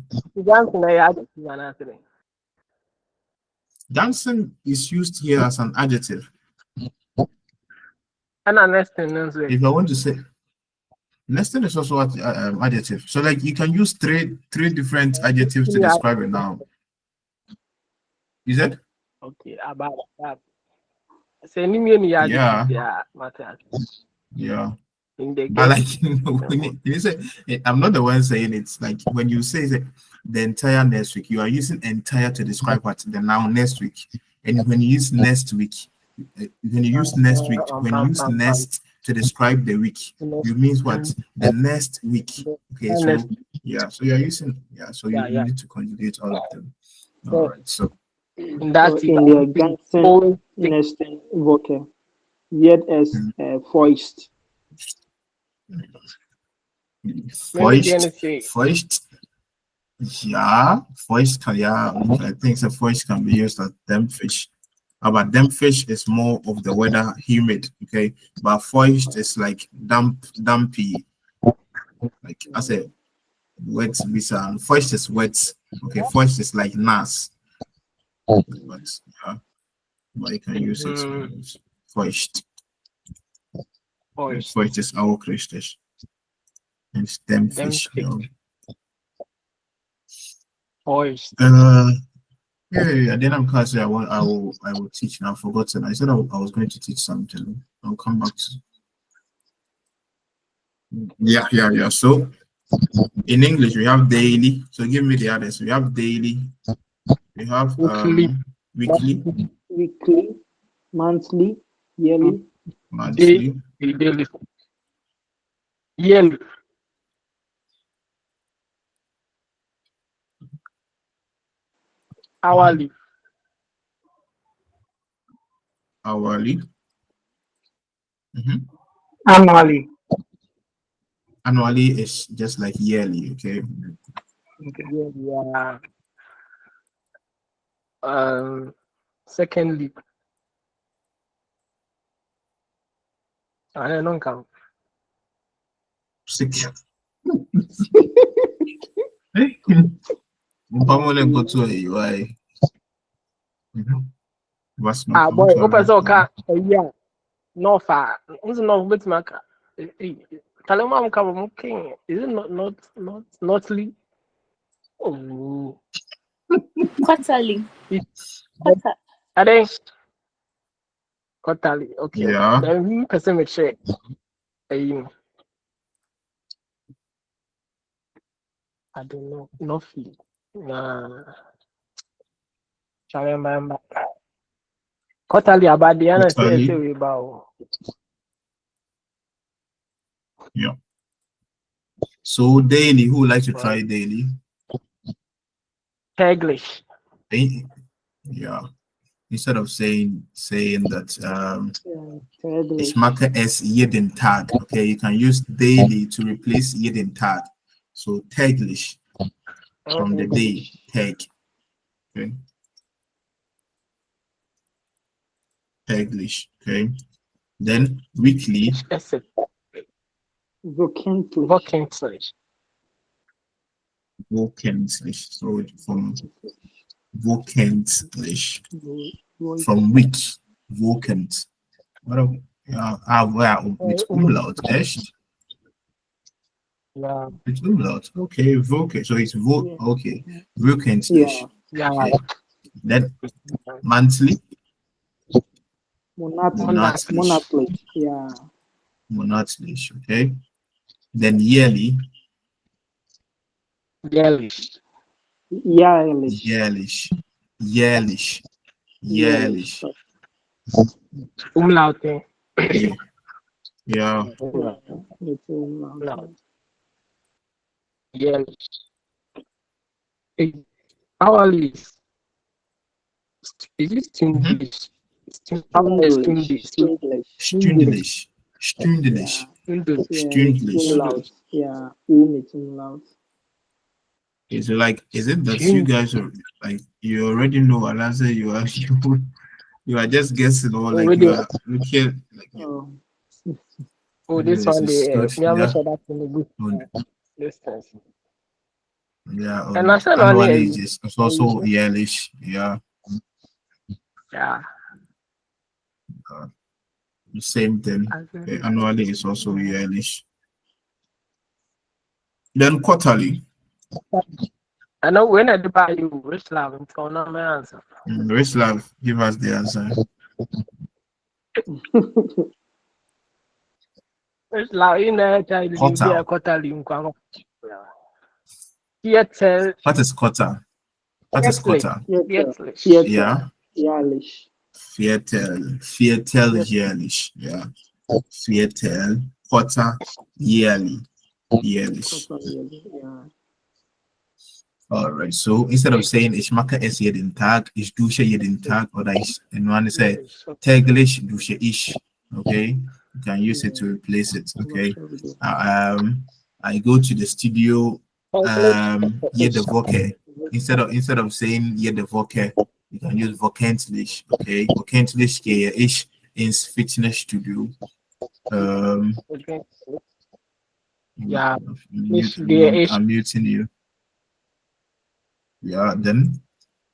Ganzen is used here as an adjective. If I want to say nesting is also an adjective. So like you can use three different adjectives to describe it now. Is it? Okay, about that. Yeah. Yeah. But like when you say, I'm not the one saying it's like when you say that the entire next week, you are using entire to describe what the noun next week. And when you use next week, when you use next week, when you use next to describe the week, you means what? The next week. Okay, so yeah, so you're using so you need to conjugate all of them. All right, so in the ganzen nächsten Woche wird es feucht. Feucht. Yeah, feucht can I think the feucht can be used as dämpfig. But dämpfig is more of the weather, humid, okay? But feucht is like dumpy. Like I said, wet visa. Feucht is wet. Okay, feucht is like nass. But you can use it. Feucht. Feucht is auch richtig. And it's dämpfig. Feucht. Yeah. Then I'm gonna say I will teach now. I've forgotten. I said I was going to teach something. I'll come back to. Yeah. So in English we have daily. So give me the others. We have daily. We have weekly, monthly, yearly, daily, yearly. Hourly. Annually is just like yearly, okay? Yeah. Secondly, I don't count. Go to a UI. What's my boy, open so car. Yeah, no far. Who's not with my car? Tell him I'm coming. Okay, is it notly? Oh, Quarterly. I think quarterly. Okay. Yeah. Then person will check. I don't know. No fee. Nah. Remember. Quarterly about the other say about. Yeah. So daily, who would like to try daily? English. Yeah. Instead of saying that ich mache es jeden Tag. Okay, you can use daily to replace jeden Tag. So täglich from the day, tag. Okay. Täglich. Okay. Then weekly. Wöchentlich. So from wöchentlich. From week. Wöchent. Mit Umlaut, echt? Yeah. It's umlaut. Okay, Voke. So it's okay. Wöchentlich. Yeah. Okay. Then monthly. Monatlich. Yeah. Monatlich. Okay. Then yearly. Yearly. Jährlich. Jährlich. Jährlich. Jährlich. Umlaut. Yeah. Yeah. Mit Umlaut. No. Yes. Hourly. Is it English? Stündlich. Stündlich. Stündlich. Stündlich. Umlaut. Ja, U mit Umlaut. Is it that you guys are like you already know an answer? You are just guessing or like you are looking like This one is they not- me I'm yeah. not sure that's in the book. Distance. Yeah, And I said annual only ages. It's also yearlish. Yeah, yeah. the same thing. Annually is also yearlish. Then quarterly. I know when I buy you rich love and so now my answer. Rislav, give us the answer. Rich love in a child Quarter. be a quarterly in Kwang. Viertel. What is quarter? What is quarter? Viertel. Yeah. Jährlich. Viertel yearlish. Yeah. Viertel quarter yearly. Yearlish. Ja. All right. So instead of saying ich mache es jeden Tag, ich dusche jeden Tag, or and one say täglich dusche ich. Okay. You can use it to replace it. Okay. I go to the studio. Jede Woche. Instead of saying jede Woche, you can use wöchentlich. Okay. Wöchentlich gehe ich ins Fitnessstudio. Yeah. I'm muting you. Yeah, then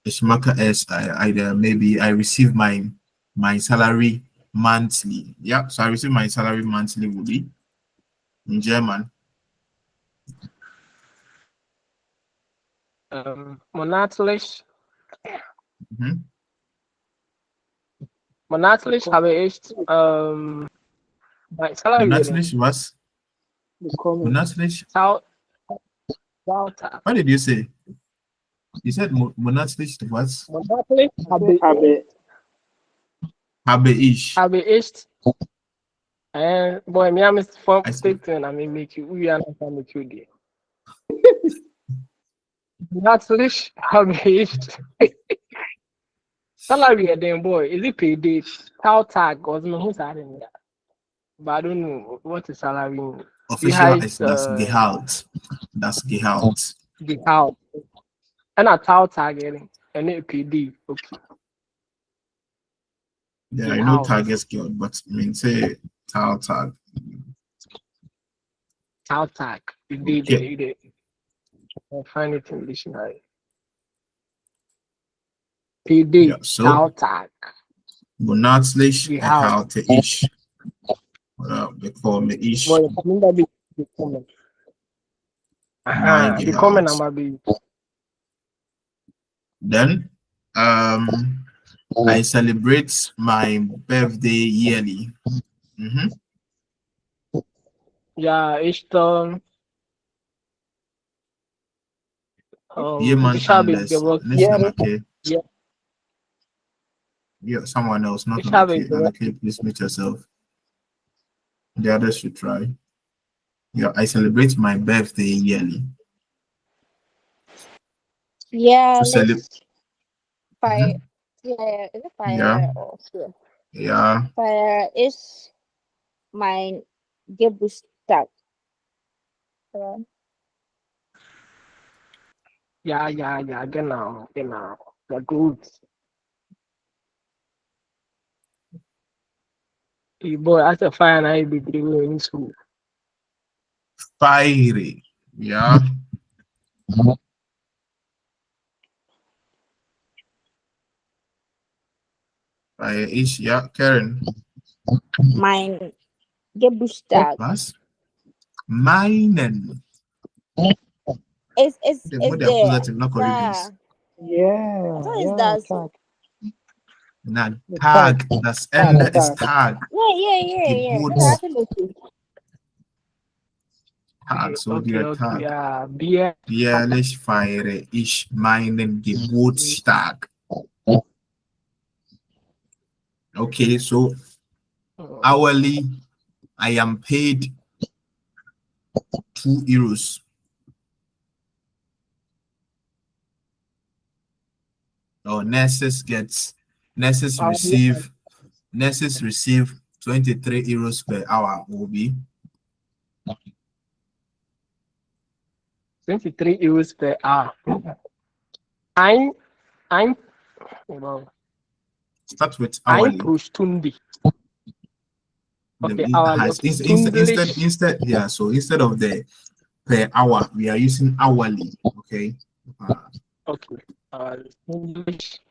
ich mache es either maybe I receive my salary monthly. Yeah, so I receive my salary monthly will be in German. Monatlich. Monatlich habe ich my salary. Monatlich was? Monatlich? What did you say? You said monatlich was? Monatlich Habe ich. Habe ich. And boy, me I'm from statement. I mean, make you we are not going to you there. Monatlich habe ich. Salary then boy, is it paid? How tag was no who's adding that? But I don't know what is salary. Official is das Gehalt. Das Gehalt. Gehalt. And a tau targeting and it PD. Okay. Yeah, I know target skill, but I mean say tau tag. Tau tag. You did. I find it in dictionary. PD. Yeah, so tau tag. Monatlich Gehalte ich. They call me ish. Well, the comment I'm be. Then I celebrate my birthday yearly. Yeah, ich jemand anders. Okay. Yeah, someone else, not okay. Please mute yourself. The others should try. Yeah, I celebrate my birthday yearly. Yeah, So fire. Yeah, is it fire Yeah. or sure? Yeah. Fire is mein Geburtstag. Ja, genau. Ja, gut. Boy, I said fire and I be doing in school. Fiery. Yeah. Fire is, yeah, Karen. Mein Geburtstag. Was? Meinen. It's The body accusative, not yeah. correct. Yeah. So is Ja, that Tag. Na, Tag. Das Ende ist Tag. Yeah. Geburt. That's absolutely. Tag. So Okay, der okay, Tag. ja, Bier. Jährlich feiere ich meinen Geburtstag. Okay, so hourly, I am paid €2. Or nurses receive €23 per hour. Will be 23 euros per hour. I'm well, start with I'm hourly. pro Stunde. Okay, It hourly. has- Okay, instead, yeah. So instead of the per hour, we are using hourly. Okay. Okay, English.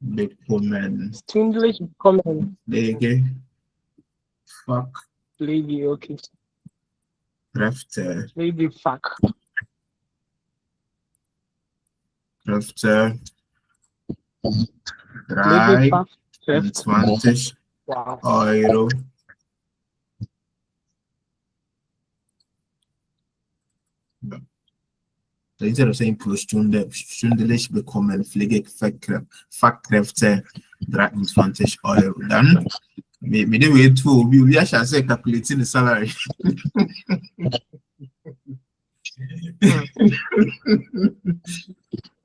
Bekommen. English comment. Lege. Fuck. Lady, okay. Kräfte. Lady fuck. Kräfte. Lady fuck. 23 Wow. Euro. So instead of saying pro Stunde, stündlich bekommen Fachkräfte 23 Euro. Dann, maybe we too, we actually say calculating the salary.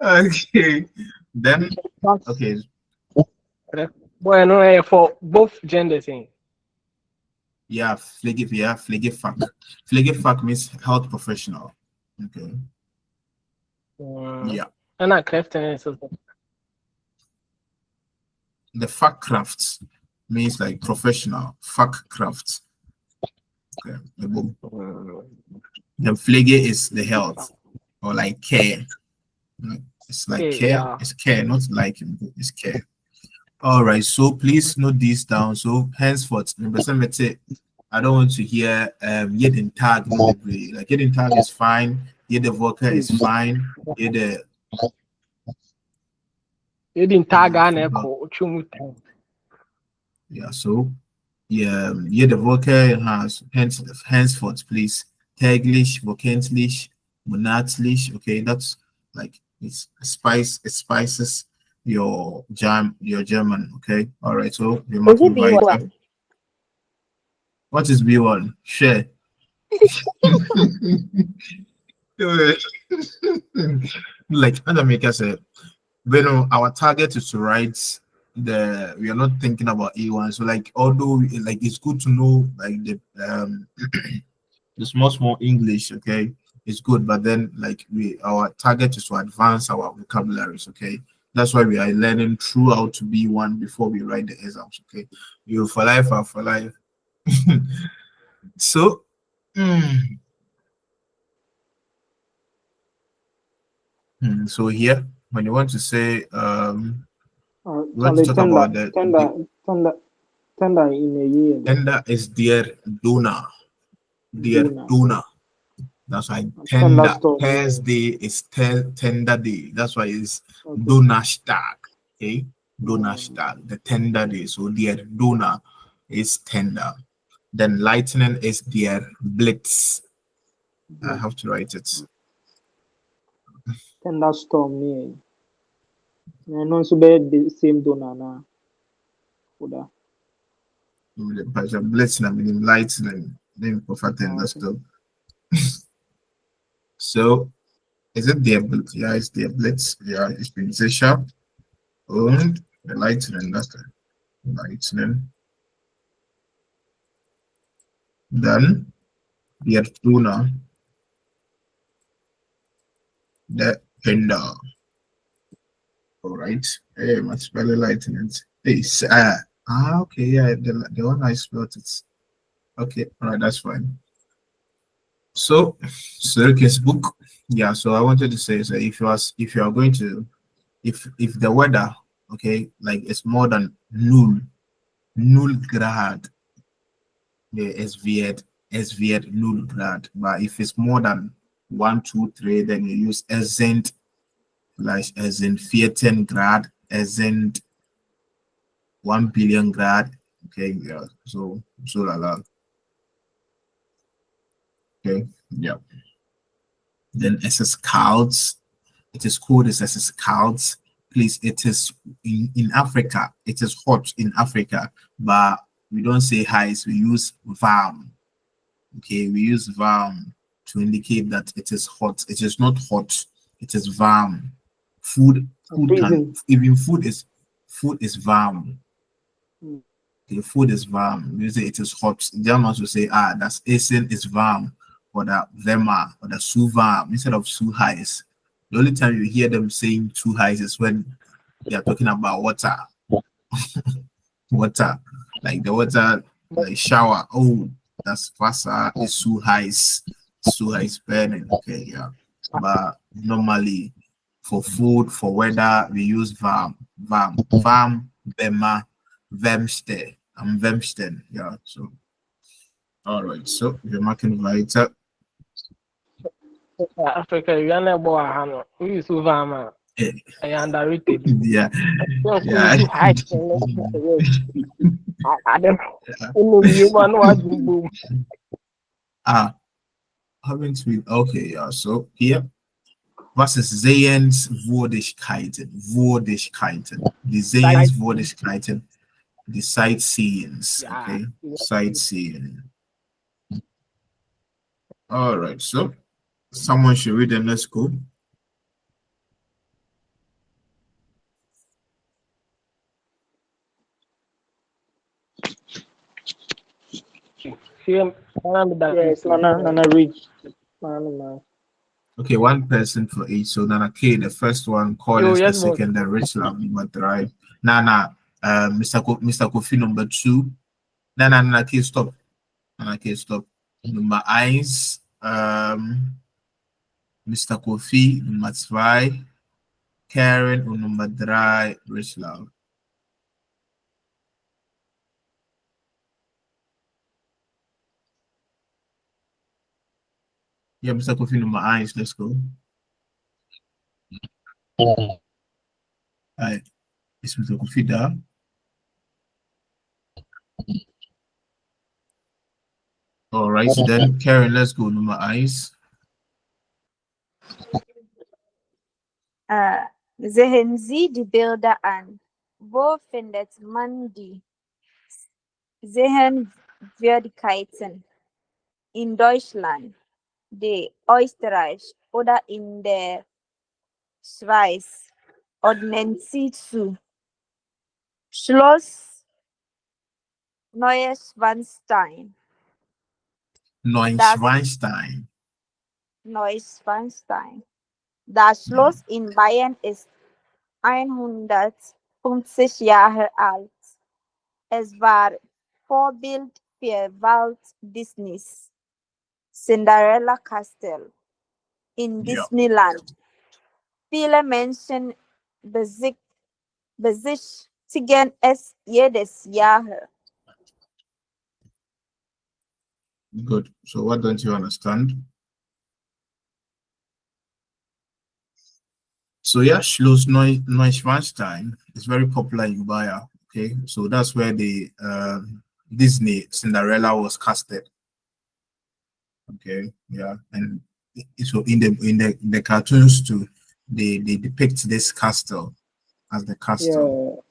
Okay. Then, okay. Bueno, for both genders. Yeah, Pflegefach. Pflegefach means health professional. Okay. Yeah. And I Kräfte. The Fachkraft means like professional. Fachkraft. Okay. The Pflege is the health or like care. It's like care. Yeah. It's care, not like it's care. All right. So please note this down. So henceforth, I don't want to hear jeden tag. Like jeden tag is fine. The vocal is fine. You didn't tag on echo. Yeah, so the vocal has henceforth, please. Täglich, wöchentlich, monatlich. Okay, that's like it spices your German. Okay, all right. So the Is it B1? What is B1? Share. Like Anamika said, our target is to write we are not thinking about A1. So like, although like it's good to know like the the small English, okay, it's good, but then like our target is to advance our vocabularies, okay. That's why we are learning throughout to B1 before we write the exams, okay. You for life are for life. So so here when you want to say you want to talk about the tender in a year. tender is dear donor. That's why Tender tender. store, yeah. Thursday is tender day. That's why it's Donnerstag. Okay, Donnerstag, the tender day. So their donor is tender. Then lightning is their blitz. I have to write it. Thunderstorm, yeah. I know so bad the same donor now. But the blitz, I mean lightning. Then prefer thunderstorm. So is it der Blitz? Yeah, it's der Blitz. Yeah, ich bin sicher. Und der Lightning, that's the Lightning. Dann der Donner. The Thunder. All right. Hey, my spelling Lightning. Hey, okay, yeah, the one I spelled it. Okay, all right, that's fine. So, Circus book. Yeah, so I wanted to say, so if you are going to, if the weather, okay, like it's more than null grad, it's weird null grad. But if it's more than 1, 2, 3, then you use es sind, like es sind 14 grad, es sind 1 billion grad. Okay, yeah. So la la. Okay, yeah. Then SS Scouts. It is called as SS Scouts. Please, it is in Africa. It is hot in Africa, but we don't say highs. We use varm. Okay, we use varm to indicate that it is hot. It is not hot. It is varm. Food can Freezing. even food is varm. Mm. Okay, food is varm. We say it is hot. Germans will say, that's Essen is varm, or the Vema, or the su varm instead of su highs. The only time you hear them saying two highs is when they are talking about water. Water. Like the water, like shower. Oh, that's faster. It's two highs. Two highs burning. Okay, yeah. But normally for food, for weather, we use varm, Bema, Vemste, and Vemsten. Yeah. So all right. So we're marking weiter. Africa, you are not born. We use Uvama. I underrated. Yeah. Yeah. I don't know. Haven't we? Okay, yeah. So here, was ist Sehenswürdigkeiten? Die Sehenswürdigkeiten, the sightseeings. Okay, sightseeing. All right. So someone should read them. Let's go. Yes, Nana reach. Man. Okay, one person for each. So Nana K, the first one, Collins, the second, then Richland, number 3. Nana, Mr. Kofi, number 2. Nana K, stop. Nana K, stop. Nummer 1, Mr. Kofi, Nummer 2, Karen und Nummer 3, Richland. Yeah, Mr. Kofi, Nummer 1, let's go. Ist Mr. Kofi da? All right, so then Karen, let's go. Nummer 1. Sehen Sie die Bilder an. Wo findet man die Sehenswürdigkeiten? In Deutschland, Österreich oder in der Schweiz? Ordnen Sie zu. Schloss Neuschwanstein. Neuschwanstein. Das Schloss in Bayern ist 150 Jahre alt. Es war Vorbild für Walt Disneys Cinderella Castle in Disneyland. Viele Menschen besichtigen es jedes Jahr. Good. So what don't you understand? So yeah, Schloss Neuschwanstein is very popular in Bayern. Okay, so that's where the Disney Cinderella was casted. Okay, yeah, and so in the cartoons too, they depict this castle as the castle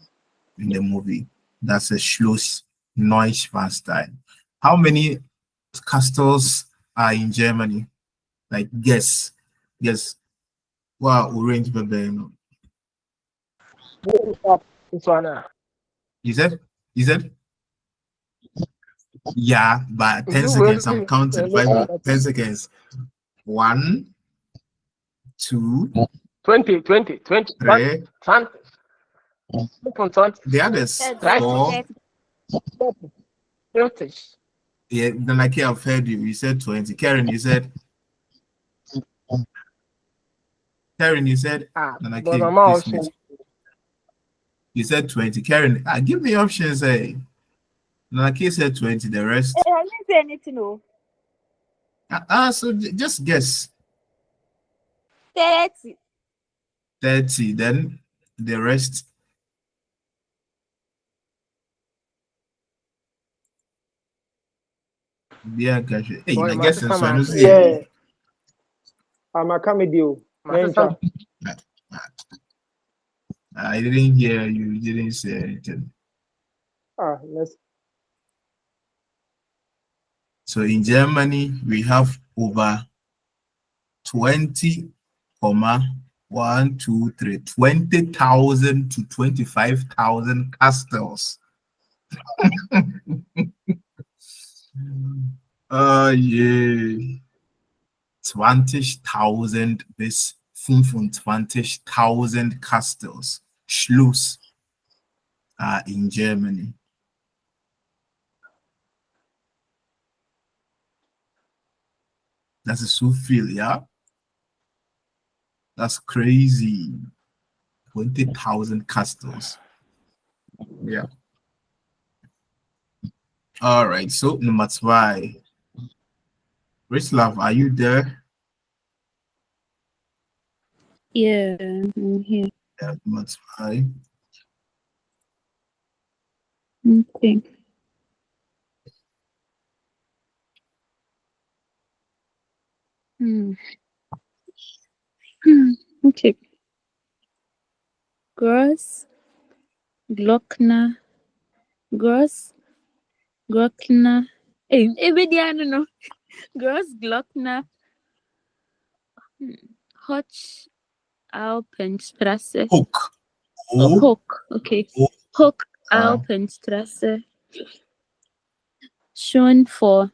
in the movie. That's a Schloss Neuschwanstein. How many castles are in Germany? Like guess. Wow, orange baby. You said? Yeah, but 10 seconds. I'm counting. 10 seconds. 1, 2, 20. 3. 20. The others 4. 30. Yeah, then I can't have heard you. You said 20. Karen, you said. Then I can't. You said 20. Karen, give me options. Then I can't say 20. The rest. I didn't say anything. No. So just guess. 30. 30. Then the rest. Yeah, gosh. Hey, Boy, I guess Master in Sama. Sanusi. Yeah. I'm a comedy. Master Sama. I didn't hear you. Didn't say anything. Let's So in Germany, we have over 20, 20,000 to 25,000 castles. Yeah. 20,000 bis 25,000 castles, Schloss, in Germany. Das ist so viel, yeah? That's crazy. 20,000 castles. Yeah. All right, so number 2. Rislav, are you there? Yeah, I'm here. Yeah, number 2. Okay. Hmm. Okay. Gross, Glockner, Gross, Glockner. Hey, I don't know. Gross, Glockner, Hoch, Alpenstrasse. Hook. Oh, Hook, okay. Hook, Ah. Alpenstrasse. Schon vor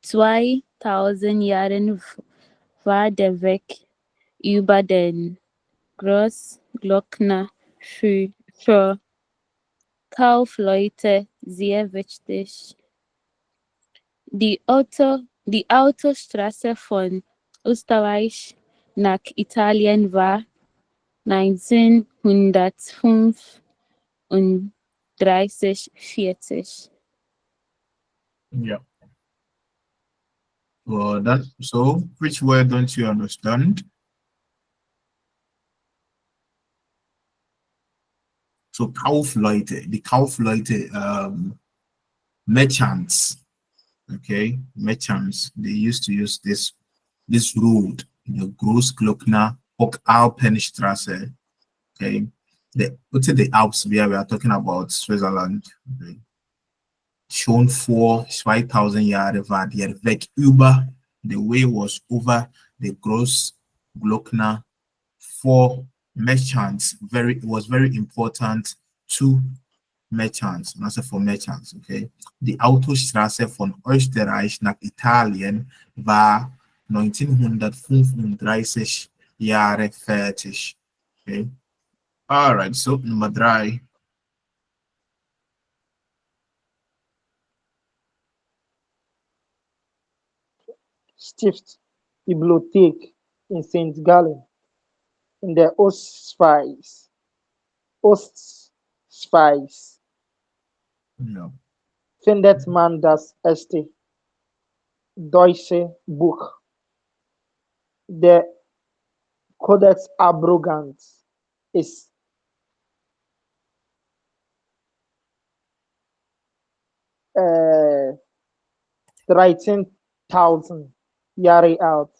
2000 Jahren war der Weg über den Großglockner für Kaufleute sehr wichtig. Die Autostraße von Österreich nach Italien war 1935. Yeah. Well, so which word don't you understand? So Kaufleute, the Kaufleute, merchants, okay, merchants, they used to use this road, Großglockner Alpenstraße, okay. What's the Alps where we are talking about Switzerland? Okay. Schon vor 2000 Jahre war der Weg über, the way was over the Großglockner for merchants. It was very important to merchants, not for merchants, okay. Die Autostraße von Österreich nach Italien war 1935 Jahre fertig, okay. All right, so number 3. Stift Bibliothek in St. Gallen in der Ostschweiz. No. Findet man das erste deutsche Buch, der Codex Abrogans, ist 13.000 Jahre alt.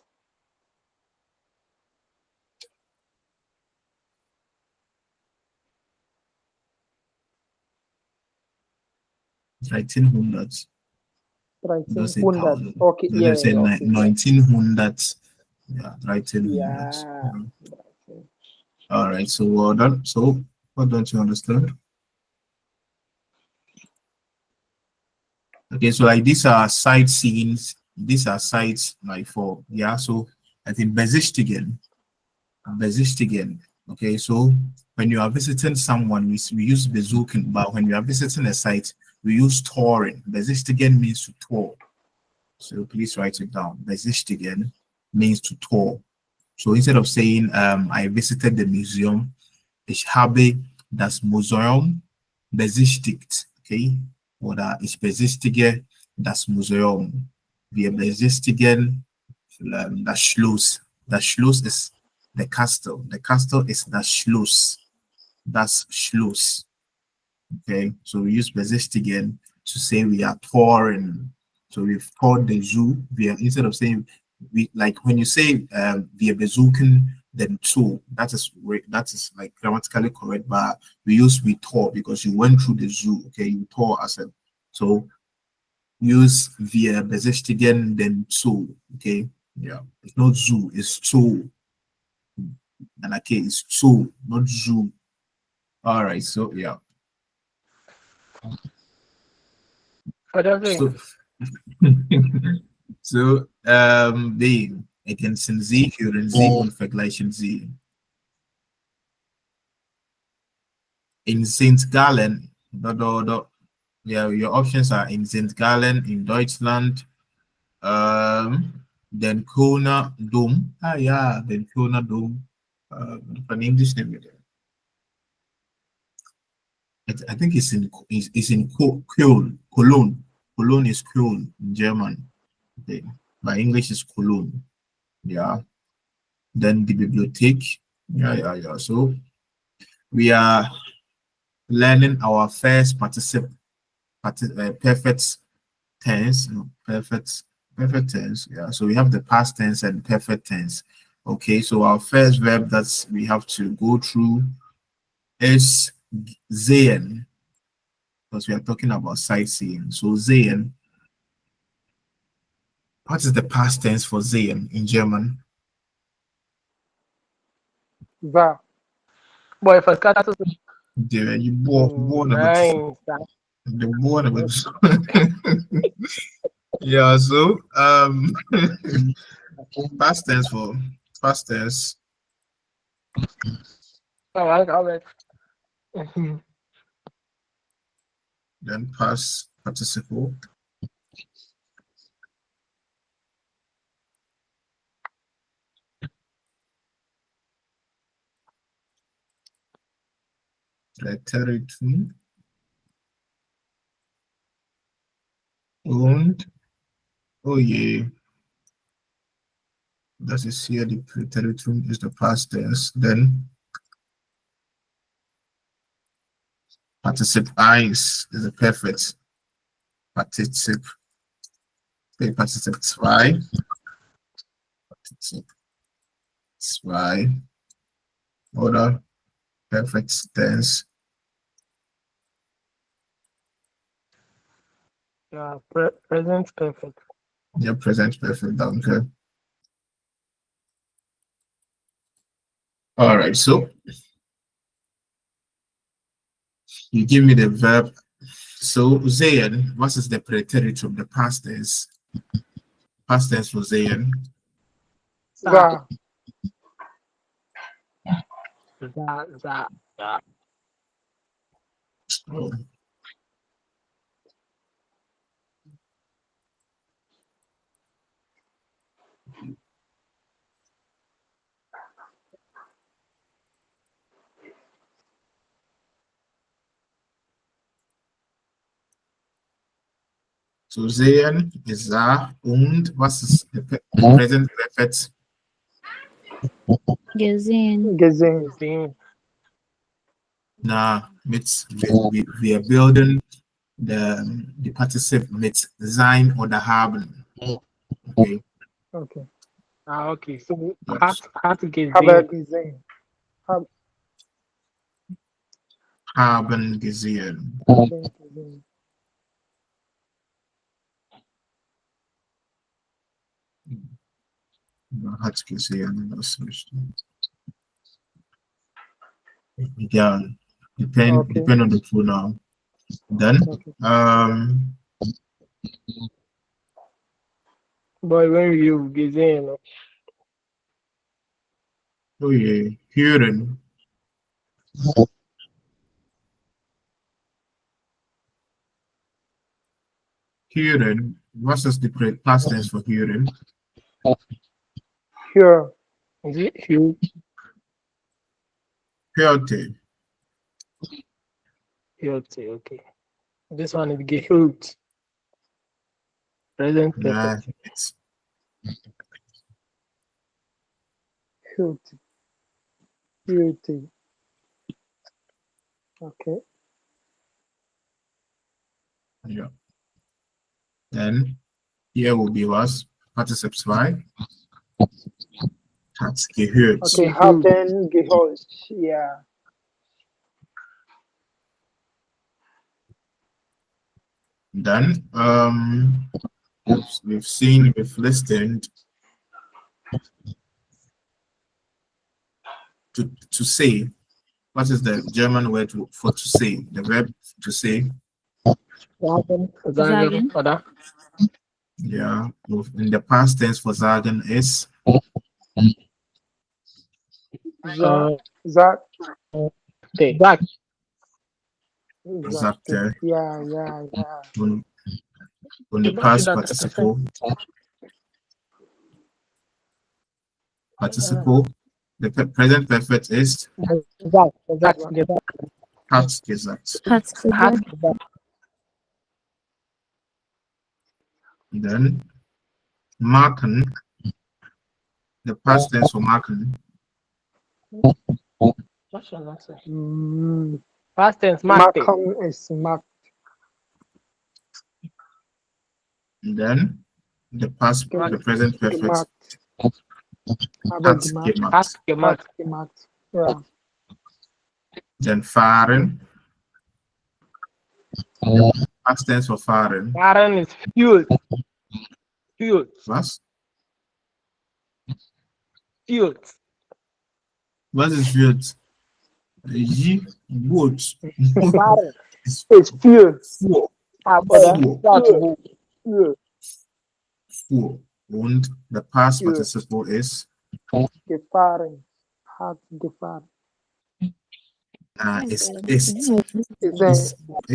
$1,300. 1300. Okay, So yeah. let's say Okay. 1900. Yeah, 1900. Yeah. All right, so well done. So what don't you understand? Okay, so like these are sightseeings. These are sites like for, yeah. So I think Besichtigen. Okay, so when you are visiting someone, we use besuchen, but when you are visiting a site, we use touring. Besichtigen means to tour. So please write it down. Besichtigen means to tour. So instead of saying I visited the museum, ich habe das Museum besichtigt, okay? Oder ich besichtige das Museum. Wir besichtigen das Schloss. Das Schloss is the castle. The castle is das Schloss. Das Schloss. Okay, so we use besichtigen to say we are touring. So we've toured the zoo. Instead of saying like when you say wir besuchen den Zoo, that is like grammatically correct, but we tour because you went through the zoo. Okay, you tour as a so use wir besichtigen den Zoo. Okay, yeah, it's not zoo, it's zoo. And okay, it's zoo, not zoo. All right, so yeah. What do you think? So, die ergänzen sie, hören sie und vergleichen sie. In St. Gallen, yeah, your options are in St. Gallen, in Deutschland, den Kölner Dom. Ah, yeah, den Kölner Dom. An English name. I think it's in Köln. Cologne. Cologne is Köln in German. Okay. My English is Cologne. Yeah. Then the Bibliothek. Yeah. So we are learning our first perfect tense. Perfect tense. Yeah. So we have the past tense and perfect tense. Okay. So our first verb that we have to go through is sehen, because we are talking about sightseeing. So sehen. What is the past tense for sehen in German? War. Boy, if I start to The you born nice. the born yeah. So past tense. Oh, I got it. Then past participle. Präteritum und oh yeah, das ist hier the Präteritum is the past tense. Then participle eins is the perfect participle. Participle 2. Participle 2 oder perfect tense. Yeah, present perfect. Yeah, present perfect. Okay. All right. So you give me the verb. So sehen, what is the preteritum, the past tense? Past tense for sehen. War. Oh. So sehen ist da und was ist the present perfect? Gesehen. Gesehen. Nah, we are building the participle mit sein oder haben. Okay. Okay. Okay. So Yes. how to get Gesehen. Haben gesehen. Hat gesehen, das ist yeah, depend on the pronoun. Then boy, when you gesehen. oh yeah, hören. Hören. What is the past tense for hören? Here. Is it here? Hörte. Okay. This one is gehört. Present Yeah, perfect. it's Hürte. Okay. yeah. Then Hier will be was? Partizip 2. Hat gehört. Okay, haben gehört. Yeah. Then we've listened to say. What is the German word for to say? The verb to say. Sagen, oder? Yeah. In the past tense for sagen is Sagt. sagte. Yeah. On the past participle. The present perfect is hat gesagt. Then marken. The past tense for marken. Past tense, marked. Marken is marked. And then the past, the present perfect. Gemacht. Hat gemacht. Hat gemacht. Hat gemacht. Yeah. Then fahren. Past tense for fahren. Fahren is fuel. Fuel. Was? Fuel. What is fuels? Boat. Fahren. It's fuel. Fuhr. Fuel. Fuhr. Und the past Fuel. participle is Gefahren. Hat gefahren. ist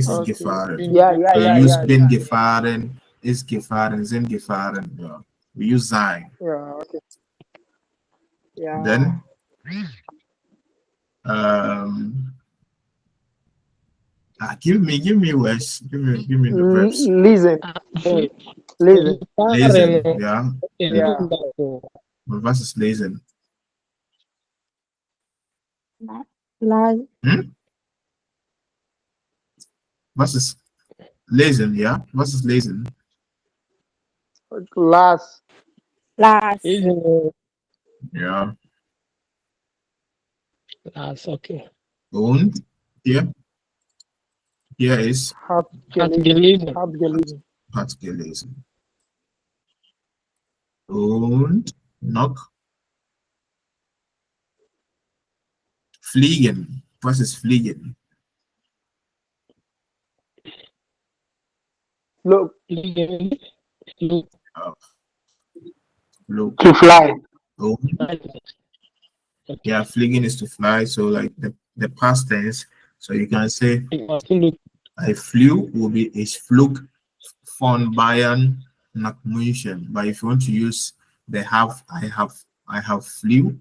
Okay. gefahren. Yeah. We use bin gefahren, ist gefahren, sind gefahren. Yeah. We use sein. Yeah. Okay. Yeah. Then give me words. Give me the verbs. Listen. Listen. Lesen, yeah. Yeah. Was ist lesen? Was ist lesen, ja? Was ist lesen? Last. Ja. Okay. Und hier ist Hat gelesen. Hat gelesen. hat gelesen. Und noch fliegen. Was ist fliegen? Look. Look. To fly. Yeah, fliegen is to fly. So like the past tense. So you can say I flew will be ich flog von Bayern nach München. But if you want to use the have, I have flew,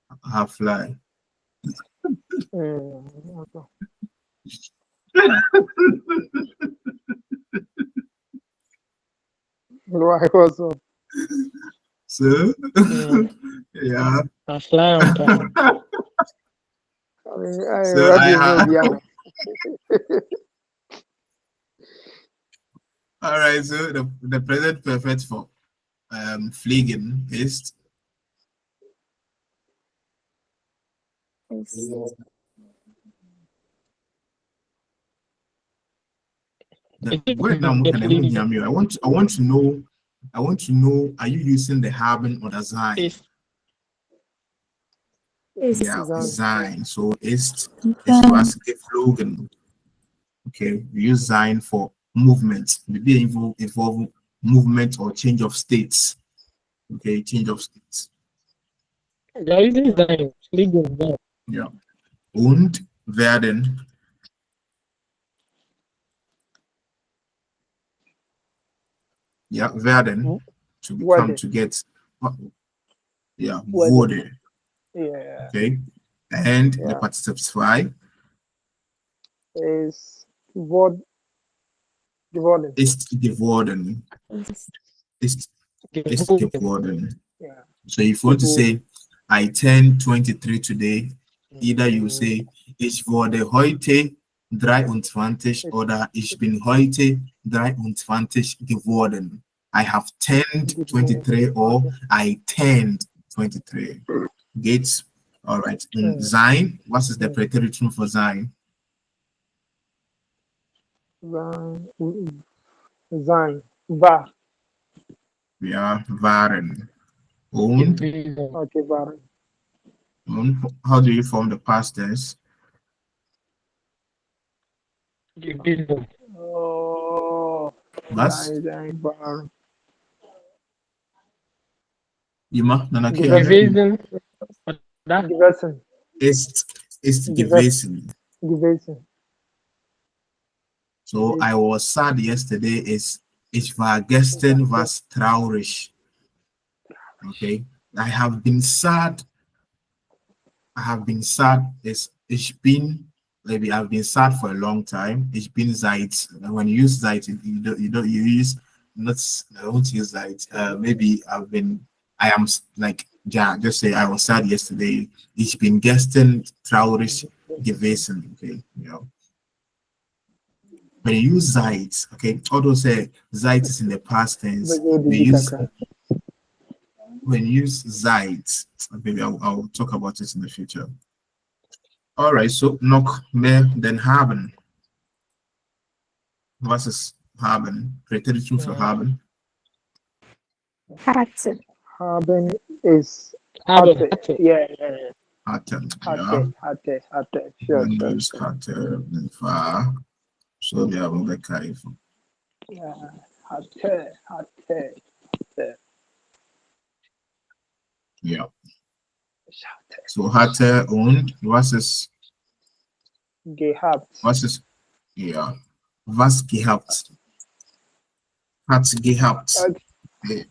I have fly. Okay. Right, what's up? So yeah. Fly on time. I mean, So I have, yeah. all right. So the present perfect for fliegen is wait now. I want to know. Are you using the haben or the sein? Yeah, sein. So ist was geflogen. Okay, we use sein for movement. Maybe involve movement or change of states. Okay, change of states. Yeah. Und werden. Yeah, werden to become to get. Yeah, wurde. Yeah. Okay, and the participle 2 Is geworden. ist geworden. Ist geworden. Yeah. So if you want to say I turned 23 today, either you say ich wurde heute 23 oder ich bin heute 23 geworden. I have turned 23 or I turned 23. Gates. All right. Sein. What is the preteritum for sein? Sein. War. Ja, waren. Und, Okay, waren. und how do you form the past tense? Gewesen. Oh. Was? Sein, waren. Immer? Nana Gewesen. Oder? Gewesen. ist gewesen. Gewesen. So I was sad yesterday is ich war gestern was traurig. Okay. I have been sad is ich bin, maybe I've been sad for a long time. Ich bin seit, when you use seit, you use not, I won't use seit. Maybe I am like, yeah, just say I was sad yesterday. Ich bin gestern traurig gewesen. Okay, you know. When you use seit, okay, although say seit is in the past tense, when you use seit, maybe I'll talk about it in the future. All right, so noch mehr than haben. Was ist haben? Präteritum für haben. Hatte. Haben is Hatte. hatte. Yeah. Hatte, ja. Hatte. Wenn Sure. du es hatte, dann war. So, wir haben begriffen. Yeah. Hatte. Ja. So hatte und was ist? Gehabt. Was ist? Ja. Was gehabt? Hat gehabt.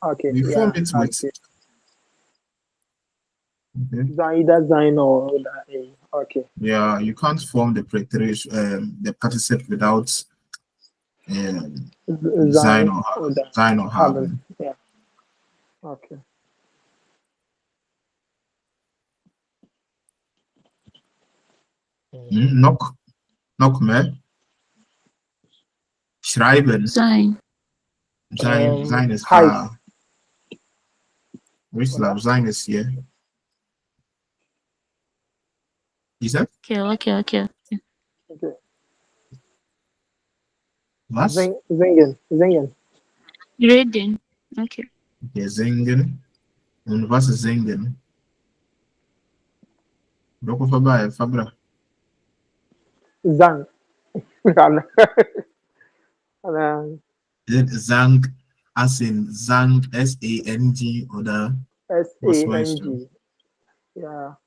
Okay. We form it with. Okay. Okay. Either sein or okay. Yeah, you can't form the preteritum, the participle without sein or haben. Yeah. Okay. Noch mehr. Schreiben. Sein. Sein ist heiß. da. Wislav, sein ist hier. Isa? Okay. Okay. Was? Singen. Reden. Okay. Okay, singen. Und was ist singen? Doko vorbei, Fabra. Sang. Is it sang as in sang, S-A-N-G oder? Was meinst du? SANG. Ja.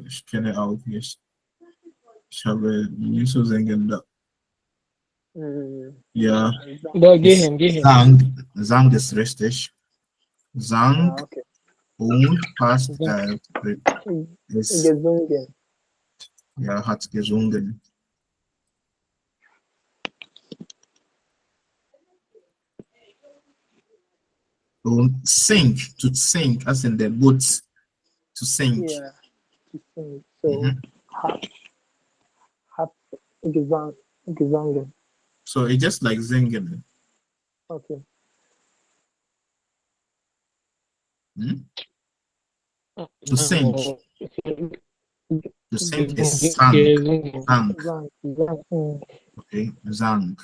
Ich kenne auch nicht. Ich habe nie so singen da. Ja. Gehen. Sang ist richtig. Sang Okay. und passt ist, Gesungen. ja, hat gesungen. Und sing, to sing, as in the boots, to sing. Yeah. So, hab gesungen. So it's just like singing. Okay. To sing. To sing is sang. Sang. Okay, sang.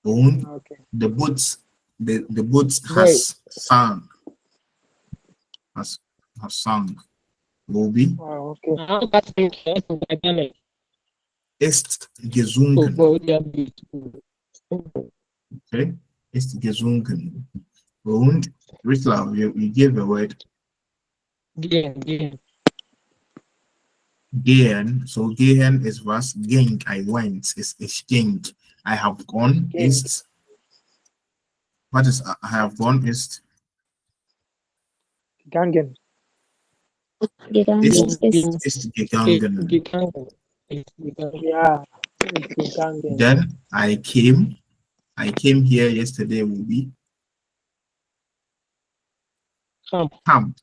Und Okay. the boots has sung. Has sung. Ruby Okay. ist gesungen. Okay, ist gesungen. Und Rislav, you give a word. Gehen. Gehen. So gehen is was? Ging. I went. Is ich ging. I have gone. Ist. What is I have gone? Ist. Gegangen. Ist gegangen. Yeah. Gegangen. Then I came here yesterday. Will be come.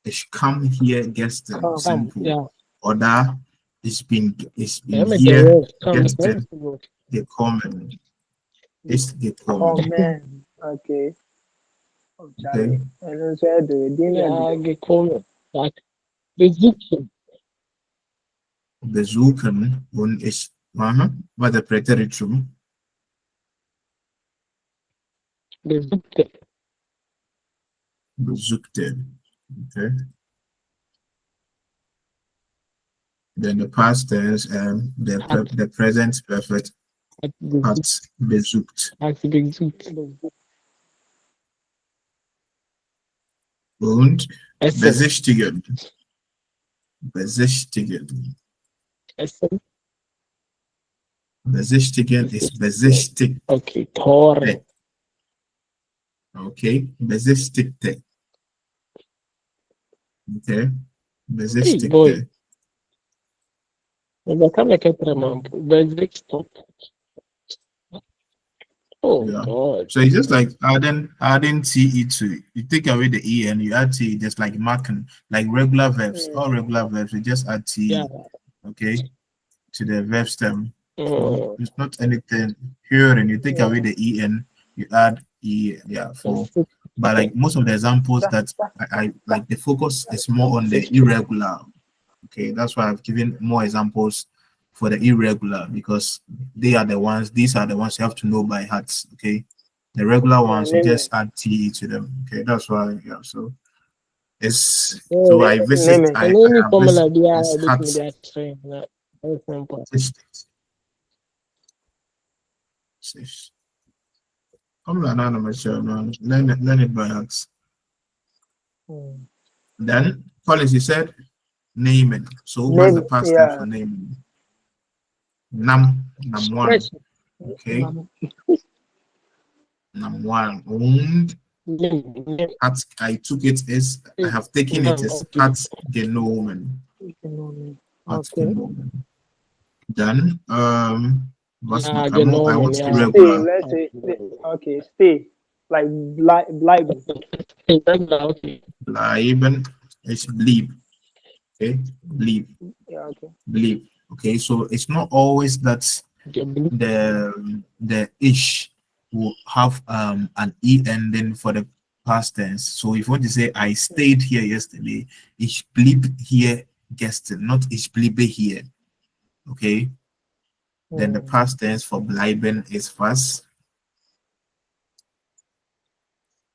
Ich kam hier gestern. Simple. Yeah. Oder It's been Yeah, make here the rest come. yesterday. Gekommen. Ist gekommen. Amen. Okay. Oh, Okay. Charlie. And then so I do it. Ja, gekommen. Like, besuchen. Besuchen und ist war der Präteritum. Besuchte. Besuchte. Okay. Then the past tense and the present perfect Hat hat besucht. sie besucht. Und Essen. besichtigen. Besichtigen. Essen. Besichtigen ist besichtigt. Okay, Tore. Okay. Besichtigte. Okay. Besichtigte. boy. Da kann man kein Tremamp. Besichtigt. Oh, Yeah. God. So it's just like adding te to you take away the e and you add te, just like marking, like regular verbs. All regular verbs, you just add te, Yeah. okay, to the verb stem. So Mm. it's not anything here, and you take away the e and you add e. Yeah, for but like most of the examples that I like, the focus is more on the irregular. Okay, that's why I've given more examples for the irregular, because these are the ones you have to know by heart. Okay, the regular ones you just add te to them. Okay, that's why. Yeah, so it's so I visit. I And any have formula visited they are this able hut. to be trained. Very simple. Learn it by heart. Then Collins, you said naming. So what's the past tense for naming? Nam one. Okay. Nam one. Und hat, I took it as I have taken it as hat genommen. Hat genommen. Then what's my, I want Stay. irregular. Let's say okay. Stay. Like bleiben. Bleiben is bleib. Okay, bleib. Yeah. Okay. Bleib. Okay, so it's not always that the ish will have an e ending for the past tense. So if you want to say I stayed here yesterday, ich blieb hier gestern, not ich bliebe here. Okay. Then the past tense for bleiben is was?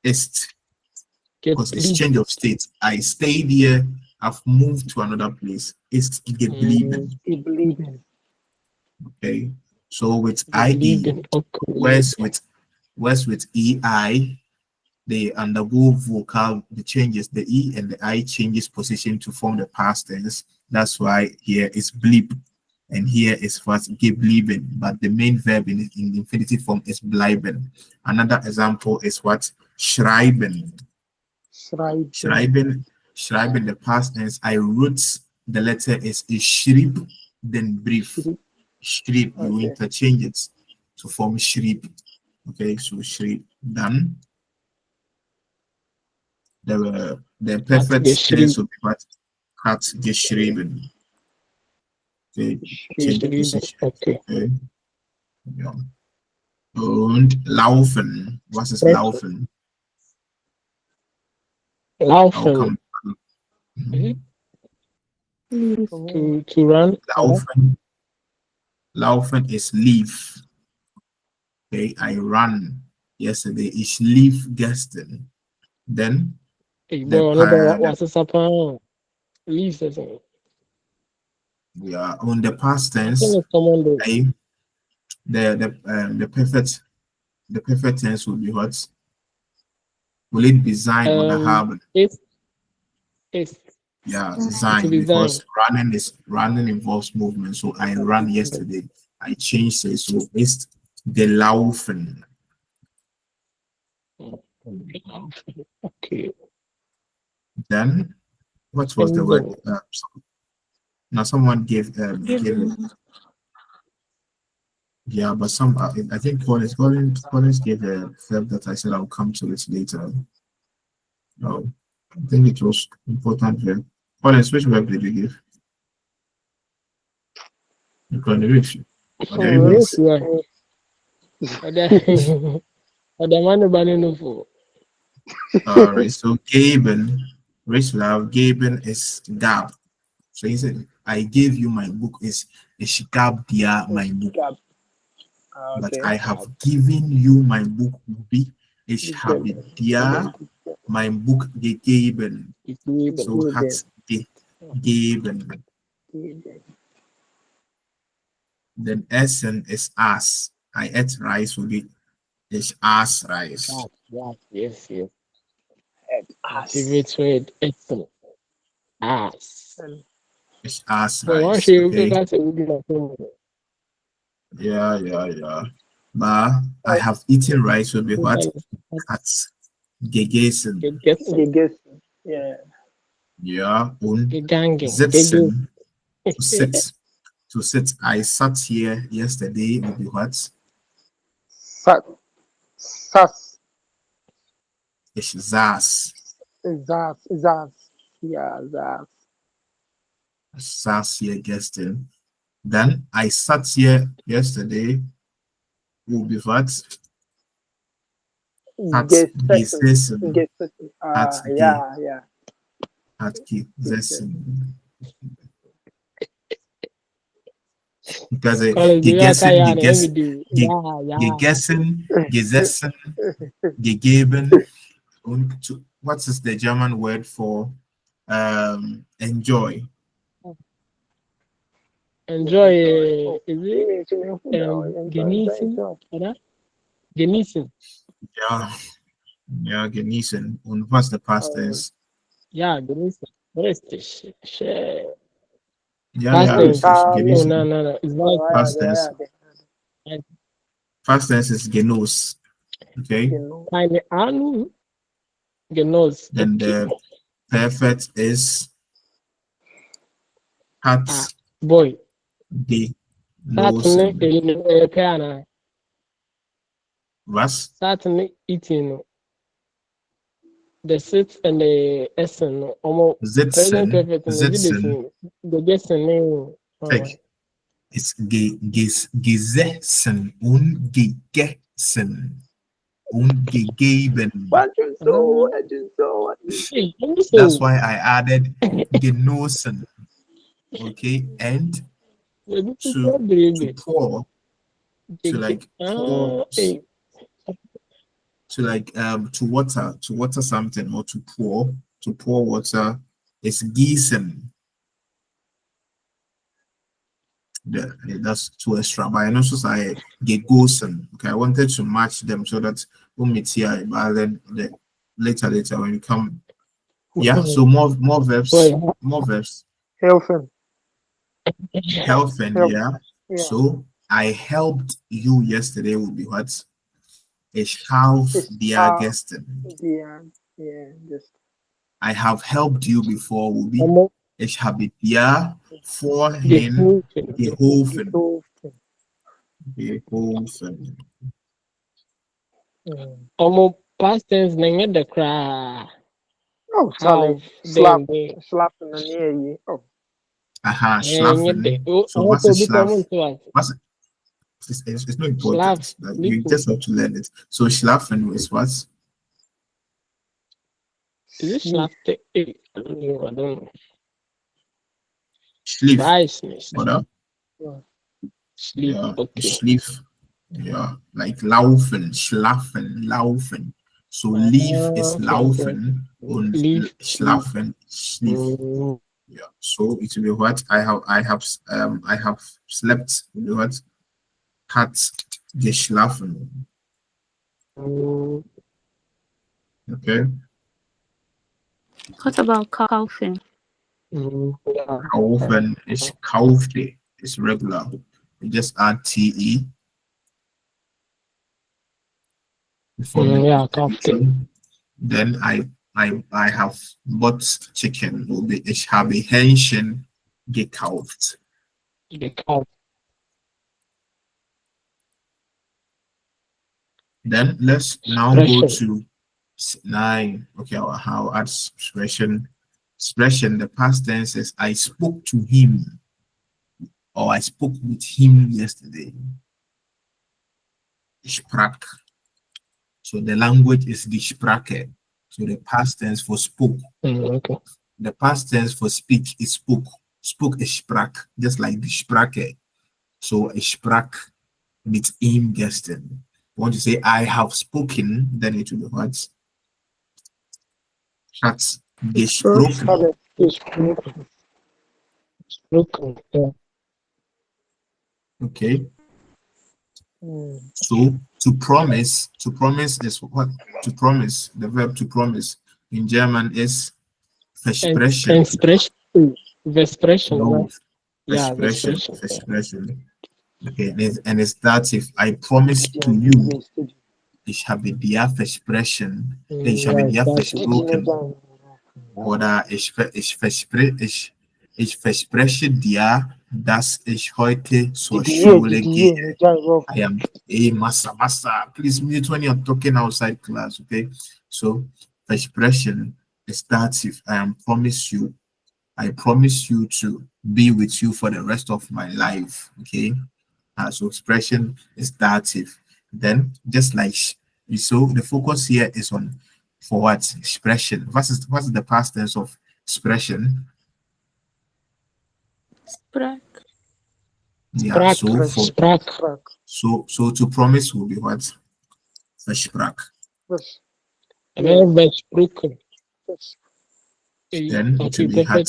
Ist. Because it's change of state. I stayed here, I've moved to another place. Ist geblieben. Okay. So with IE, where's with EI, they undergo vocal the changes. The E and the I changes position to form the past tense. That's why here is bleep, and here is first geblieben. But the main verb in the infinitive form is bleiben. Another example is what? Schreiben. Schreiben, the past tense. I wrote the letter is ich schrieb den Brief. Schrieb, you interchange it to form schrieb. Okay, so schrieb. Then the perfect tense will be what? Hat geschrieben. Okay, change the position. Okay. Yeah. Und laufen. Was ist laufen? Laufen. To run. Laufen is leave. Okay, I ran yesterday. Ich lief gestern. Then What's this upon? Leave. Yeah, on the past tense, the perfect tense will be what? Will it be sein or haben? It's yeah, sein, because running involves movement. So I ran yesterday. I changed it, so it's gelaufen. Okay. Then what was the word? Now someone gave yeah, but some I think Collins gave a verb that I said I'll come to it later. No, I think it was important verb. Collins, which verb did you give? You can reach. Oh, yes, yeah. The man banning no for. All right. So Gaben, rich love. Gaben is Gab. So he said, I gave you my book. Is Gab dia my book? Gab. But Okay. I have given you my book. Be habe dia my book gegeben. So hat gegeben. Then Essen is as. I ate rice will be is as rice. Yes. Ass. Favorite word, excellent. Ass. It's as But once rice. you Okay. that's a good Yeah. But I have eaten rice will be what? At gegessen. Gegessen. Yeah. Yeah. Und Gegangen. sitzen. To sit. I sat here yesterday will be what? Sas. Ich saß. Zas. Yeah, Zas. Saß hier gestern. Then I sat here yesterday will be what? Hat gesessen. Yeah. Hat gesessen. Because gegessen, gesessen, gegeben. Und what is the German word for enjoy? Enjoy. Is it genießen? Yeah, genießen. Und what's the past tense? Yeah, genießen. Richtig. Shit. Yeah. No. It's Past tense. Past tense is genos. Okay. Keine Ahnung. Genos. Then the perfect is hat boy. genossen. Was? Certainly eating. The sit and the essen almost Sitzen. the gessen name. It's gesessen und gegessen und gegeben. That's why I added genossen. Okay, and to pour, to like pour, to water something, or to pour water is gießen. That's too extra, but I know so I gegossen. Okay, I wanted to match them so that we'll meet here, but then later when you come, yeah. So more verbs. Helfen. Yeah. So I helped you yesterday will be what? Ich habe dir gestern. Just. I have helped you before will be ich habe dir vorhin geholfen. Past tense name the cry. Oh, Charlie, slapping the near you. Oh. Schlafen. So what's a schlaf? It's not important. Like, you just have to learn it. So schlafen is what? Is it schlaf? I don't know. Schlief. Oder? Sleep. Yeah. Okay. Schlief. Yeah. Like laufen, schlafen, laufen. So lief is laufen und schlafen, schlief. Yeah. So it will be what I have slept. Will be what? Hat geschlafen. Okay. What about kaufen? Kaufen is kaufte. It's regular. You just add te. Then I have bought chicken. Will be ich habe Hähnchen gekauft. Then let's now go to 9. Okay, how add expression. The past tense is I spoke to him. or I spoke with him yesterday. Ich sprach. So the language is die Sprache. So the past tense for spoke. Okay. The past tense for speak is spoke. Spoke is sprach, just like die Sprache. So ich sprach mit ihm gestern. Want to say I have spoken, then it will be what? Hat gesprochen. Habe gesprochen. Gesprochen, ja. Okay. Mm. So to promise is what? To promise. The verb to promise in German is versprechen. Versprechen, No, right? Yeah, versprechen. versprechen. Versprechen. Okay, and it's dative. I promise to you. Ich habe dir versprechen. Ich habe dir versprochen. Oder ich verspreche dir, dass ich heute zur Schule gehe. I am a master. Please mute when you're talking outside class, okay? So, versprechen is dative. I promise you to be with you for the rest of my life, okay? So expression is dative. Then, just like so, the focus here is on for what expression. What is the past tense of expression? Sprach. Yeah. Sprach. So to promise will be what? Versprach. Versprochen. Then it will be hat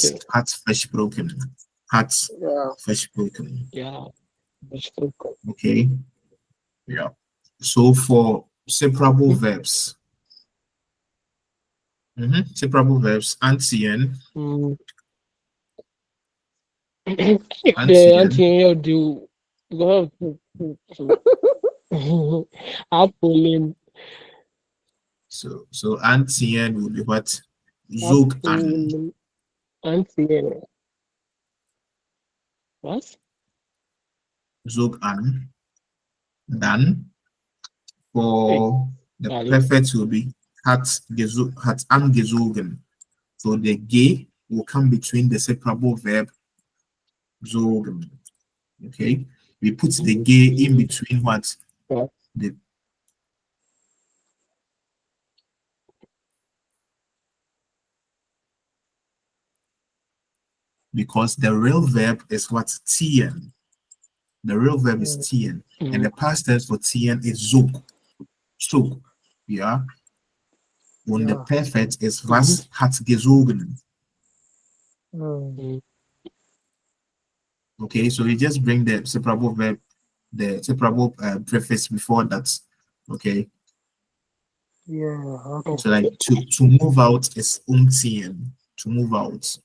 versprochen. Hat Yeah. versprochen. Yeah. Versprochen. Okay. Yeah. So for separable verbs. Separable verbs, antien. The antien do go Apolline. So antien will be what? Zog an. Antien. What? Zog an. Then for the perfect will be hat angezogen. So the ge will come between the separable verb zogen. Okay, we put the ge in between what? The because the real verb is what? Tien. The real verb is tien, and the past tense for tien is zog. So, yeah. When the perfect is was hat gezogen. Okay, so we just bring the separable verb, the separable prefix before that. Okay. Yeah. Okay. So like to move out is umziehen. To move out,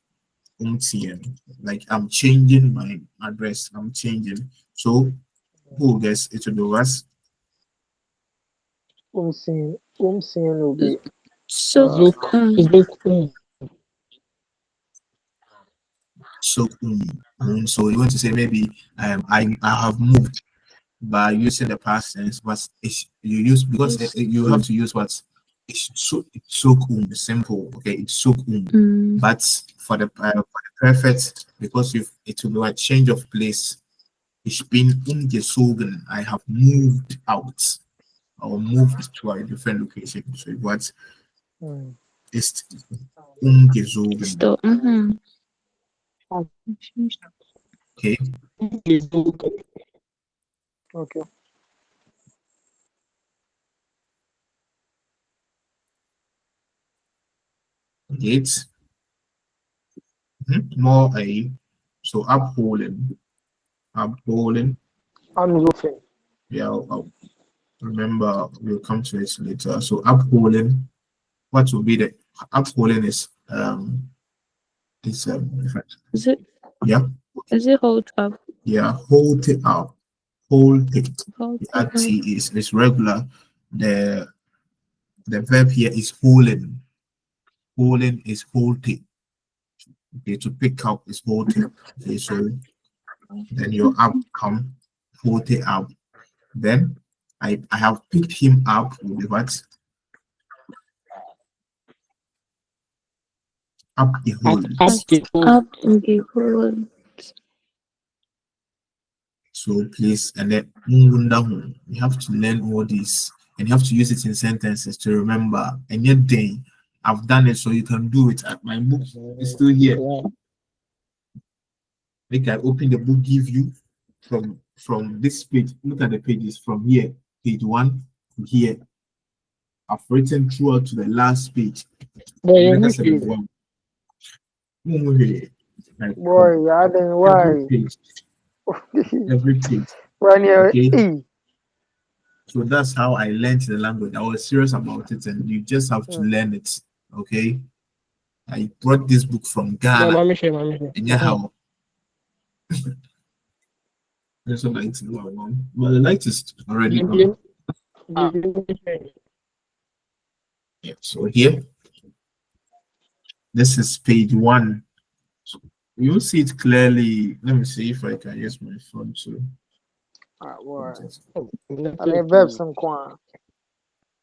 umziehen. Like I'm changing my address. I'm changing. So who guess it will be was? Umziehen will be So, So so you want to say maybe I have moved by using the past tense, but you use because you have to use what it's so simple. Okay, it's so but for the perfect, because it will be a change of place. Ich bin umgezogen. I have moved out or moved to a different location. So what is umgezogen? so, Okay. Okay. Geht. More a so abholen. I'm looking. Yeah, I'll remember we'll come to it later. So abholen, what will be the abholen is is it? Yeah. Is it hold up? Yeah, hold it up. Hold it. Hold The it up. T is regular. The verb here is holding. Holding is holding. Okay, to pick up is holding. Okay, so then your up come hold it up. Then I have picked him up with what? Up the hole. Up the hole. Up in the hole. So please, and then you have to learn all this, and you have to use it in sentences to remember. And yet, then I've done it, so you can do it. My book is still here. Yeah. Make I open the book, give you from this page. Look at the pages from here, page 1 to here. I've written throughout to the last page. Boy, Like, Boy, I don't worry. every page. Run here. Okay. So that's how I learned the language. I was serious about it, and you just have to learn it. Okay. I brought this book from Ghana. Mami. Anyhow. There's a light. Well, the light is already on. Yeah, so here, this is page 1. So you'll see it clearly. Let me see if I can use my phone to.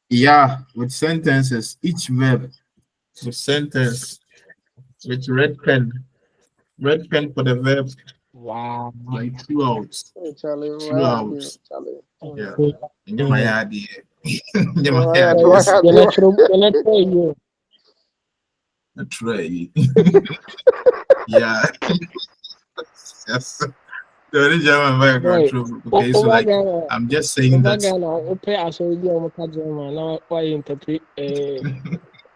Yeah, with sentences, each verb with sentence with red pen for the verb. Wow. Like throughout. Yeah. That's right. Yeah. Yes. Okay, so like I'm just saying that.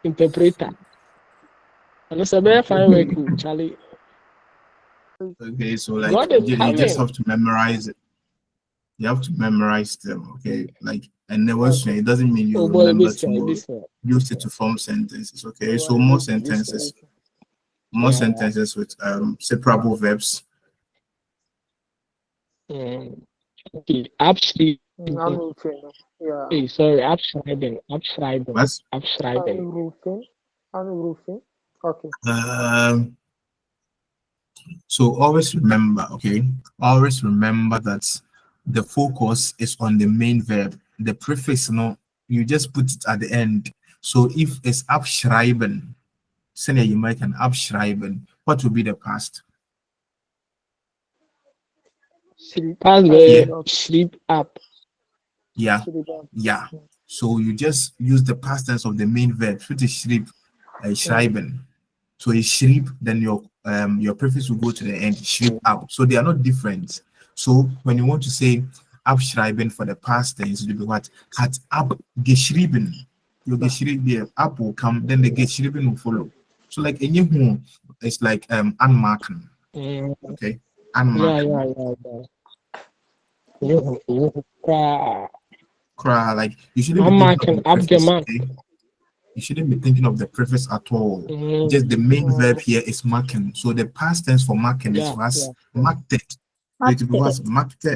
Interpreter. And it's a very fine way to Charlie. Okay, so like you just have to memorize it. You have to memorize them, okay? Like, and the words, it doesn't mean you remember to use it to form sentences, okay? So more sentences with separable verbs. Okay, abschreiben. Hey, sorry, abschreiben. What? Abschreiben. Okay. So always remember, okay? Always remember that the focus is on the main verb. The prefix, you just put it at the end. So if it's abschreiben, say you make an abschreiben, what will be the past? Past verb, sleep up. Yeah. So you just use the past tense of the main verb. Put schreiben. So it's schrieb, then your prefix will go to the end, schrieb up. So they are not different. So when you want to say abschreiben for the past tense, it will be what? Hat abgeschrieben. Your geschrieben, up will come, then the geschrieben will follow. So like in your it's like anmarken. Okay. Anmarken. Yeah. Like you shouldn't be thinking of the prefix, okay? You shouldn't be thinking of the prefix at all. Just the main verb here is marking. So the past tense for marking is was marked. It was marked.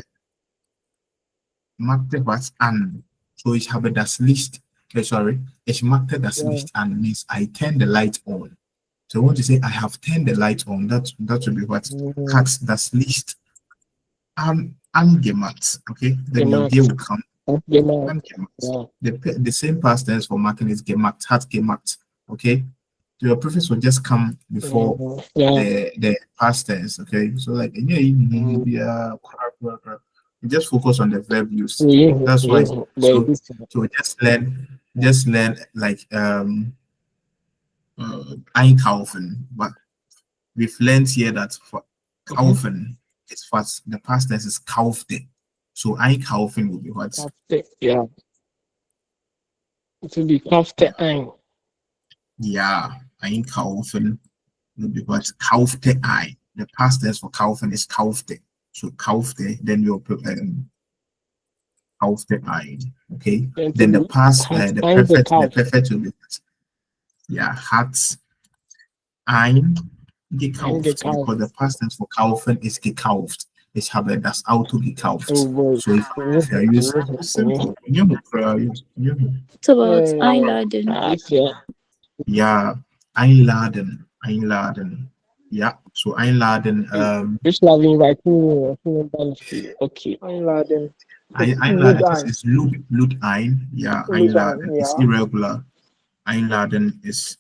Marked was an. So ich habe das Licht. Sorry, ich machte das Licht an means I turn the light on. So I want to say I have turned the light on. That would be what hat das Licht angemacht. Okay, then your day will come. The same past tense for marking is gemacht, hat gemacht. Okay, so your prefix will just come before the past tense. Okay, so like you just focus on the verb used. That's why. So just learn like einkaufen. But we've learned here that for kaufen it's fast. The past tense is kaufte. So einkaufen will be what? Yeah. It will be kaufte ein. Yeah, einkaufen will be what? Kaufte ein. The past tense for kaufen is kaufte. So kaufte, then you'll put kaufte ein. Okay. Then the past, the perfect will be what? Yeah, hat ein gekauft. Because the past tense for kaufen is gekauft. Ich habe das Auto gekauft. So if you use simple, It's about einladen. Yeah, einladen. Yeah, so einladen. Which loving writing? Okay. Einladen. Is Lud ein. Yeah, einladen is irregular. Einladen is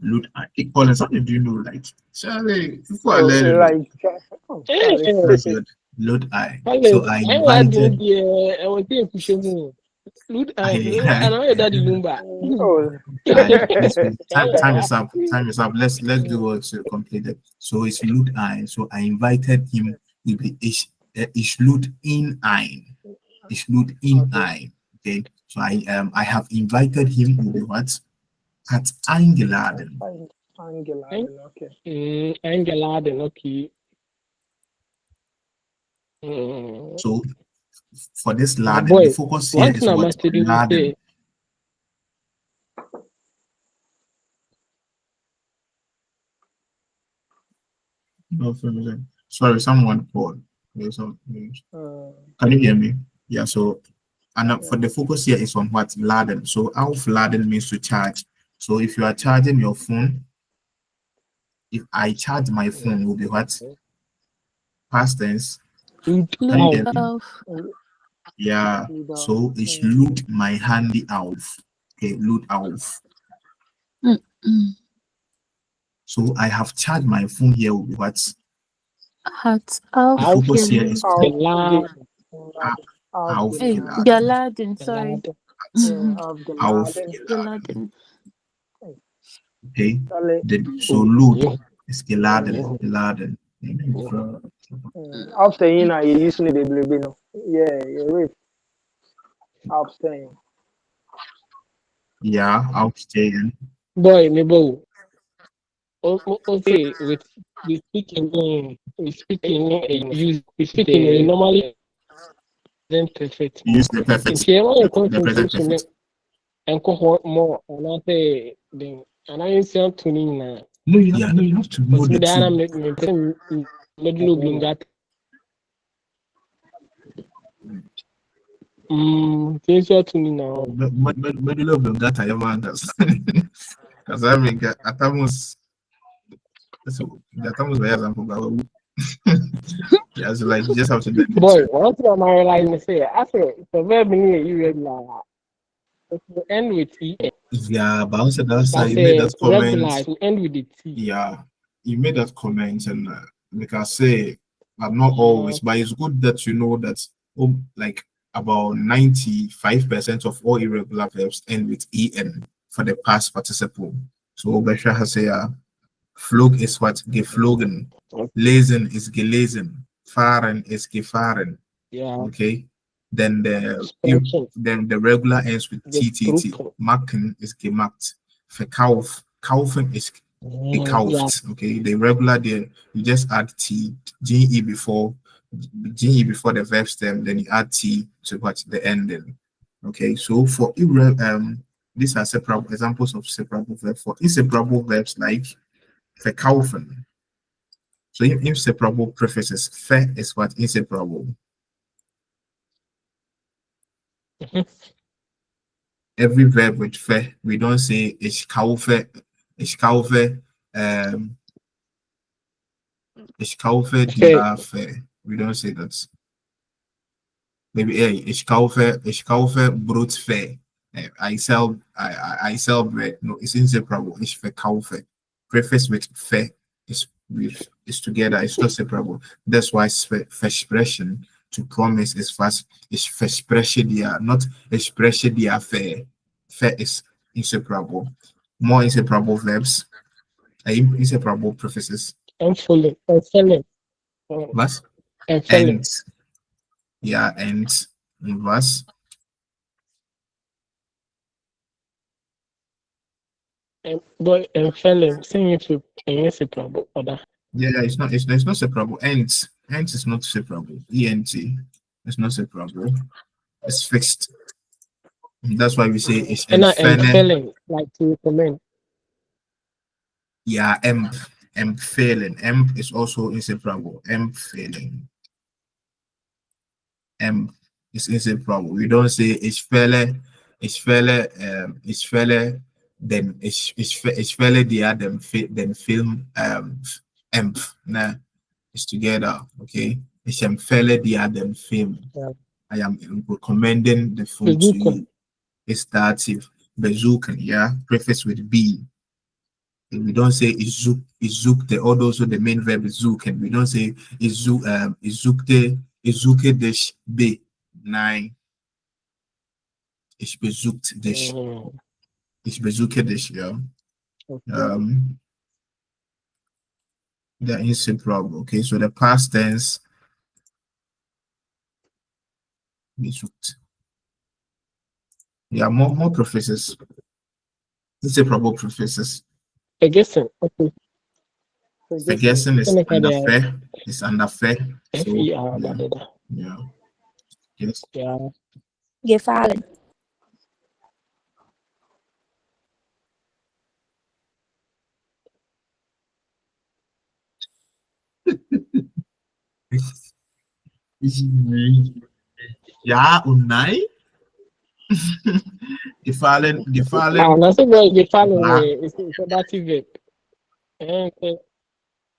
Lud ein. Equal as do you know, like, Charlie, before I learn Like, that's good. Load I. Hello, So I I want to invited. be I was here to show me. Look, and I, I daddy Lumba. Oh. please, time is up. Time is up. Let's do what to complete it. So it's load I. So I invited him. Will be ish load in I. Ish load in I. Okay. So I have invited him. Will be what? At eingeladen. Eingeladen, okay. Eingeladen, okay. So for this My laden, boy, the focus here one is thing I what? must tell you Laden. say, No, sorry, someone called. There's some- Can you hear me? Yeah, so and for the focus here is on what? Laden. So aufladen means to charge. So if you are charging your phone, if I charge my phone, will be what? Past tense. Can you hear me? Auf. Yeah. So ich lud my handy auf. Okay, lud auf. So I have charged my phone here will be what? Hat The focus here aufgeladen. is Geladen. Hey, aufgeladen. geladen, sorry. Aufgeladen. Geladen. Okay. So load is geladen. Aufstehen, you used to the yeah, you're right. Aufstehen. Yeah, aufstehen. Boy, me boy. Okay, we speak in normally then perfect. Use the perfect. If you want to The present concentration perfect. and cohort more, and I say then and I insert to me now. No, you have to know But the me Diana two. me middle of that. Insert to me now. Middle of that I am because I mean atamos. So the atamos were example. Yeah, so like you just have to do it. Boy, one thing I realize me say, I say the verb in here irregular. It will end with E. Yeah, but also that's But you made that regular, comment. it will end with the T. Yeah, you made that comment, and like I say, I'm not always, but it's good that you know that. Like about 95% of all irregular verbs end with en for the past participle. So Besha has a flog is what? Geflogen. Lesen is gelesen. Fahren is gefahren. Yeah. Okay. Then the regular ends with ttt. Machen is gemacht. Verkauf. Kaufen is gekauft. Yeah. Okay. The regular there, you just add t, ge before the verb stem, then you add t to what the ending. Okay. So for these are separable examples of separable verbs. For inseparable verbs like verkaufen. So inseparable prefixes, ver is what? Inseparable. Every verb with ver, we don't say ich kaufe, die Ver. We don't say that. Maybe hey, ich kaufe Brotver. I sell bread. No, it's inseparable. Ich verkaufe. Prefix with ver is together. It's not separable. That's why versprechen to promise is fast. Is verspreche dir, not verspreche dir ver. Ver is inseparable. More inseparable verbs. Inseparable prefixes. And fully. Was? And yeah, and was? Boy, and felon, saying it to inseparable other. Yeah, it's not separable. Ent is not separable. ENT is not separable. It's fixed. That's why we say it's felon, like to recommend. Yeah, empfehlen. Emp is also inseparable. Empfehlen. Emp is inseparable. We don't say ich felle, then ich felle die then film empf. Nah, it's together. Okay. Ich empfehle dir den Film. Yeah. I am recommending the film to you. It's dative. Besuchen, yeah. Prefix with B. We don't say izukte, although the main verb is zuken. We don't say izukte besuche dich. B. Nein. Ich besucht dich. Ich besuche dich, ja. Okay. They're inseparable. Okay, so the past tense besucht. Yeah, more professors. Inseparable professors. Vergessen. Okay. Vergessen is Then I under had fair. It's under fair. So FER. yeah. Yes. Yeah. Gefallen. Ja und nein. Gefallen. That's a very gefallen Ja. way. It's a dative verb. Okay.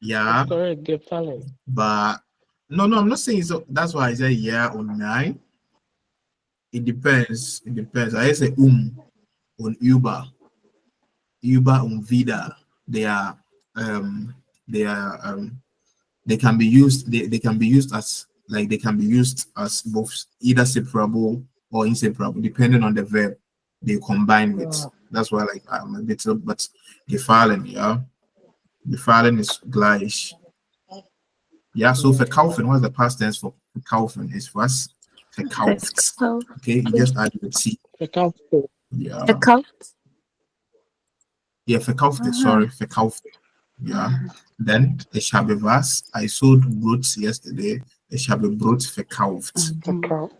Yeah, Correct. Gefallen. but no, I'm not saying so. That's why I say yeah or nine. It depends. It depends. I say on Uber and Vida. They are um they are they can be used. They can be used as like they can be used as both either separable or inseparable depending on the verb they combine with. That's why like I'm a bit but gefallen, yeah. Gefallen is gleich. Yeah, so verkaufen, what's the past tense for verkaufen? Is was? Verkauft. Okay, you just add the T. Verkauft. Yeah. Verkauft. Yeah, verkaufte, sorry, verkaufte. Yeah. Then, ich habe was? I sold Brot yesterday. Ich habe Brot verkauft. Verkauft.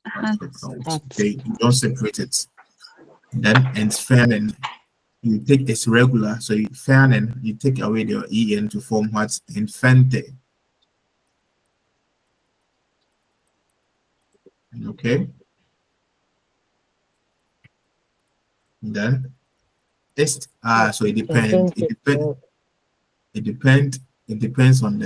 Verkauft. Okay, you don't separate it. Then, entfernen. You take it's regular, so you fernen, you take away the en to form what's entfernte. Okay. Then ist so it depends. It depends on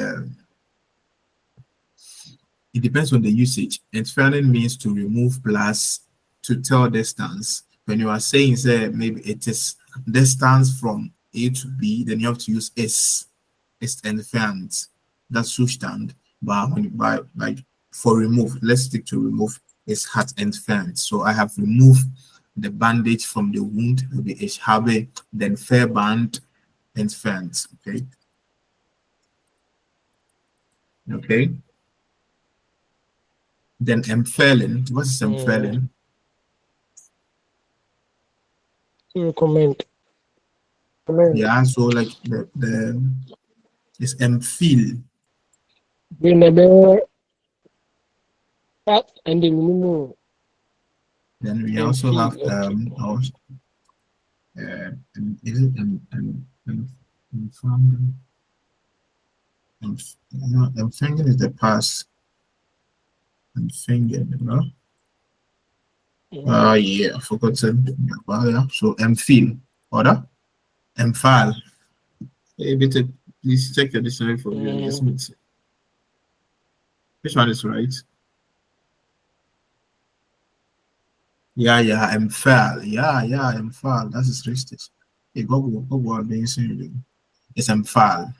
the usage. Entfernen means to remove plus to tell distance. When you are saying say maybe it is distance from A to B, then you have to use ist entfernt. That's Zustand. But when by for remove, let's stick to remove is hat entfernt. So I have removed the bandage from the wound. Will be ich habe den Verband entfernt. Okay. Okay. Then empfehlen. What is empfehlen? Recommend. Yeah, so like the is empfehl. We never that and then minimum. Then we also have is it empfangen is the past. Empfangen, no? Yeah, I forgot to. Yeah. So empfehl, oder? Empfahl. Hey, bitte, please check the dictionary for me. Which one is right? Yeah, empfahl. Yeah, empfahl. Das ist richtig. Hey, Google, it's empfahl.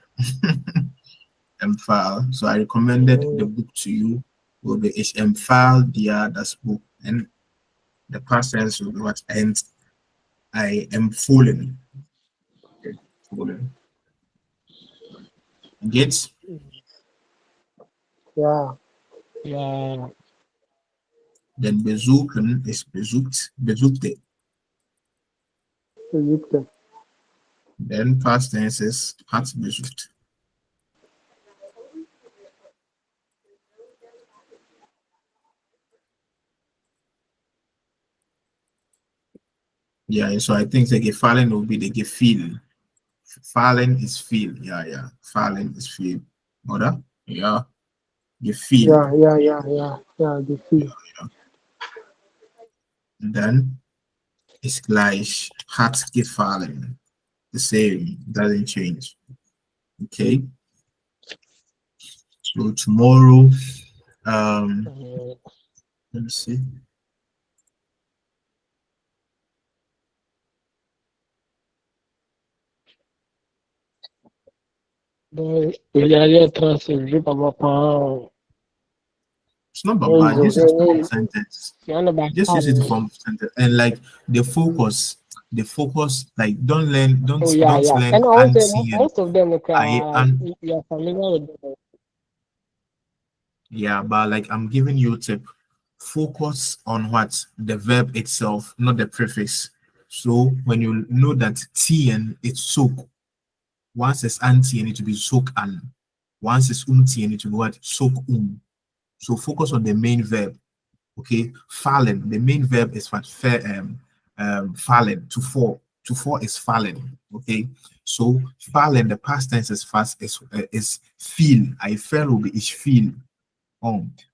Empfahl. So I recommended the book to you. Will be ich empfahl dir das Buch. And the past tense will be what ends. I am fallen. Okay, fallen. Get? Yeah. Then besuchen is besucht, besuchte. Then past tense is hat besucht. Yeah, so I think the gefallen will be the gefühl. Fallen is feel. Yeah. Fallen is feel. Oder? Yeah. Gefühl. Yeah. Gefühl. Yeah. And then it's gleich hat gefallen. The same, doesn't change. Okay. So tomorrow, let me see. Il y a transfert, je pas voir. It's not bad. Use it to form sentence. Il y en a pas. Just use it to form sentence. And like the focus, like don't learn, Oh yeah, don't yeah. learn And also unseen. most of them And you're familiar with them. yeah, but like I'm giving you a tip. Focus on what the verb itself, not the prefix. So when you know that tn, it's soak. Once it's anti, it will be soak an. Once it's tn, it will be what soak So focus on the main verb. Okay, fallen. The main verb is what fallen, to fall. To fall is fallen. Okay, so fallen. The past tense is fast is feel. I fell will be is feel.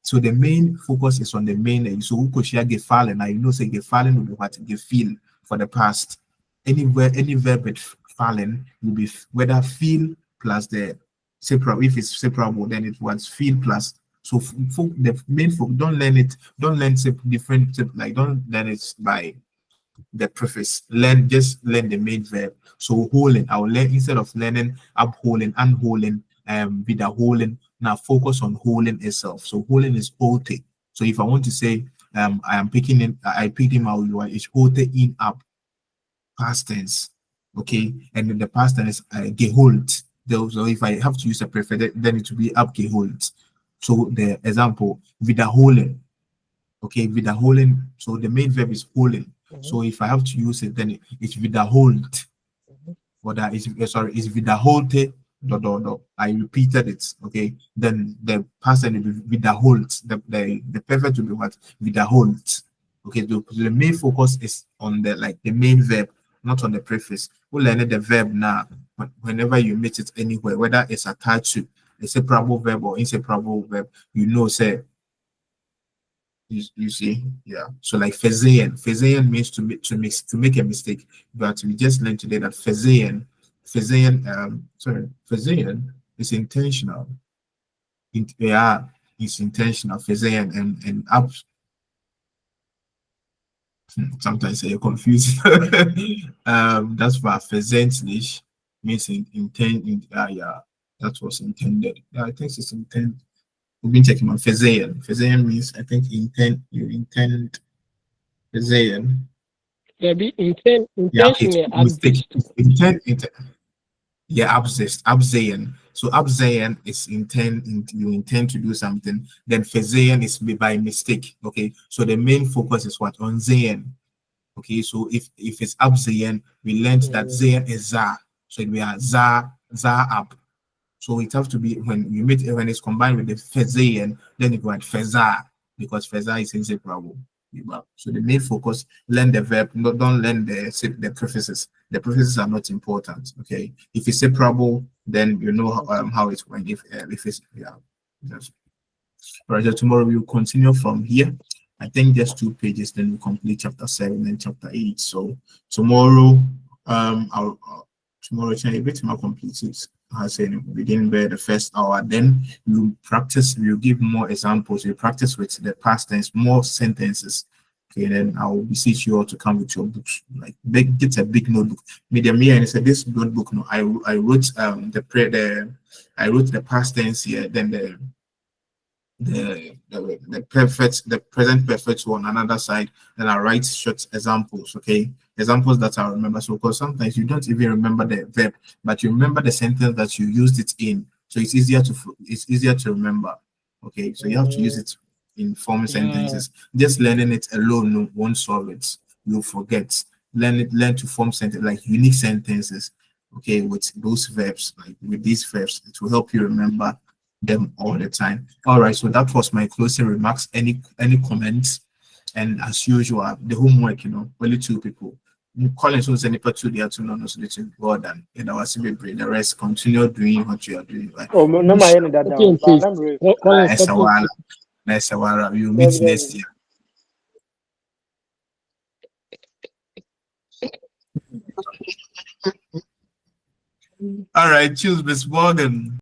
So the main focus is on the main. So who could share get fallen? Now you know say get fallen will be what get feel for the past. Anywhere any verb with fallen will be whether feel plus the separable. If it's separable, then it was feel plus. So the main focus, don't learn it. Don't learn different like don't learn it by the preface. Just learn the main verb. So holding, I will learn instead of learning upholding, unholding, with a holding. Now focus on holding itself. So holding is hote. So if I want to say I am picking him, I picked him out, you are it's hote in up past tense. Okay, and then the past tense gehold. So if I have to use a preferred, then it will be up gehold. So the example wiederholen. Okay, wiederholen. So the main verb is holen. So if I have to use it, then it's wiederholt. Or that is sorry, it's wiederholte. I repeated it. Okay, then the past tense will be wiederholt. The perfect will be what wiederholt. Okay, the main focus is on the main verb, not on the preface. We'll learn the verb now. Whenever you meet it anywhere, whether it's attached to a separable verb or inseparable verb, you know, say, you see, yeah. So like Fezayan means to make a mistake, but we just learned today that Fezayan is intentional. It's intentional. Fezayan and up. Sometimes you're confused. That's why Fezentlich means intend. Yeah, that was intended. Yeah, I think it's intended. We've been checking on Fezayan. Fezayan means I think intend. You intend Fezayan. Yeah, be intentionally mistake. Intend. Yeah, abzayan. So abzayan is intend. You intend to do something. Then Fezayan is by mistake. Okay, so the main focus is what on zayan. Okay, so if it's abzayan, we learned that zayan is za. So we are za up. So it has to be when it's combined with the fezayan, then it was feza, because feza is inseparable. So the main focus, learn the verb, don't learn the prefixes. The prefixes are not important. Okay, if it's separable, then you know how it's going. If it's yes. All right, so tomorrow we'll continue from here. I think just 2 pages, then we complete chapter 7 and chapter 8. So tomorrow, tomorrow it's a bit more completed. I say within the first hour, then you practice, you give more examples, you practice with the past tense, more sentences. Okay, then I will beseech you all to come with your books. Like get a big notebook. Medium here, and said this notebook. No, I wrote I wrote the past tense here, then the present perfect one another side, then I write short examples. Okay, examples that I remember. So because sometimes you don't even remember the verb, but you remember the sentence that you used it in, so it's easier to remember. Okay, so you have to use it in form sentences. Just learning it alone won't solve it. You'll forget. Learn to form sentence like unique sentences. Okay, with those verbs, like with these verbs, it will help you remember them all the time. All right, so that was my closing remarks. Any comments? And as usual, the homework, only 2 people. Collins was any part 2 there to know so little well done. The rest continue doing what you are doing. Right? Oh, no, my end that down. Nice, you meet next year. All right, choose Miss Morgan.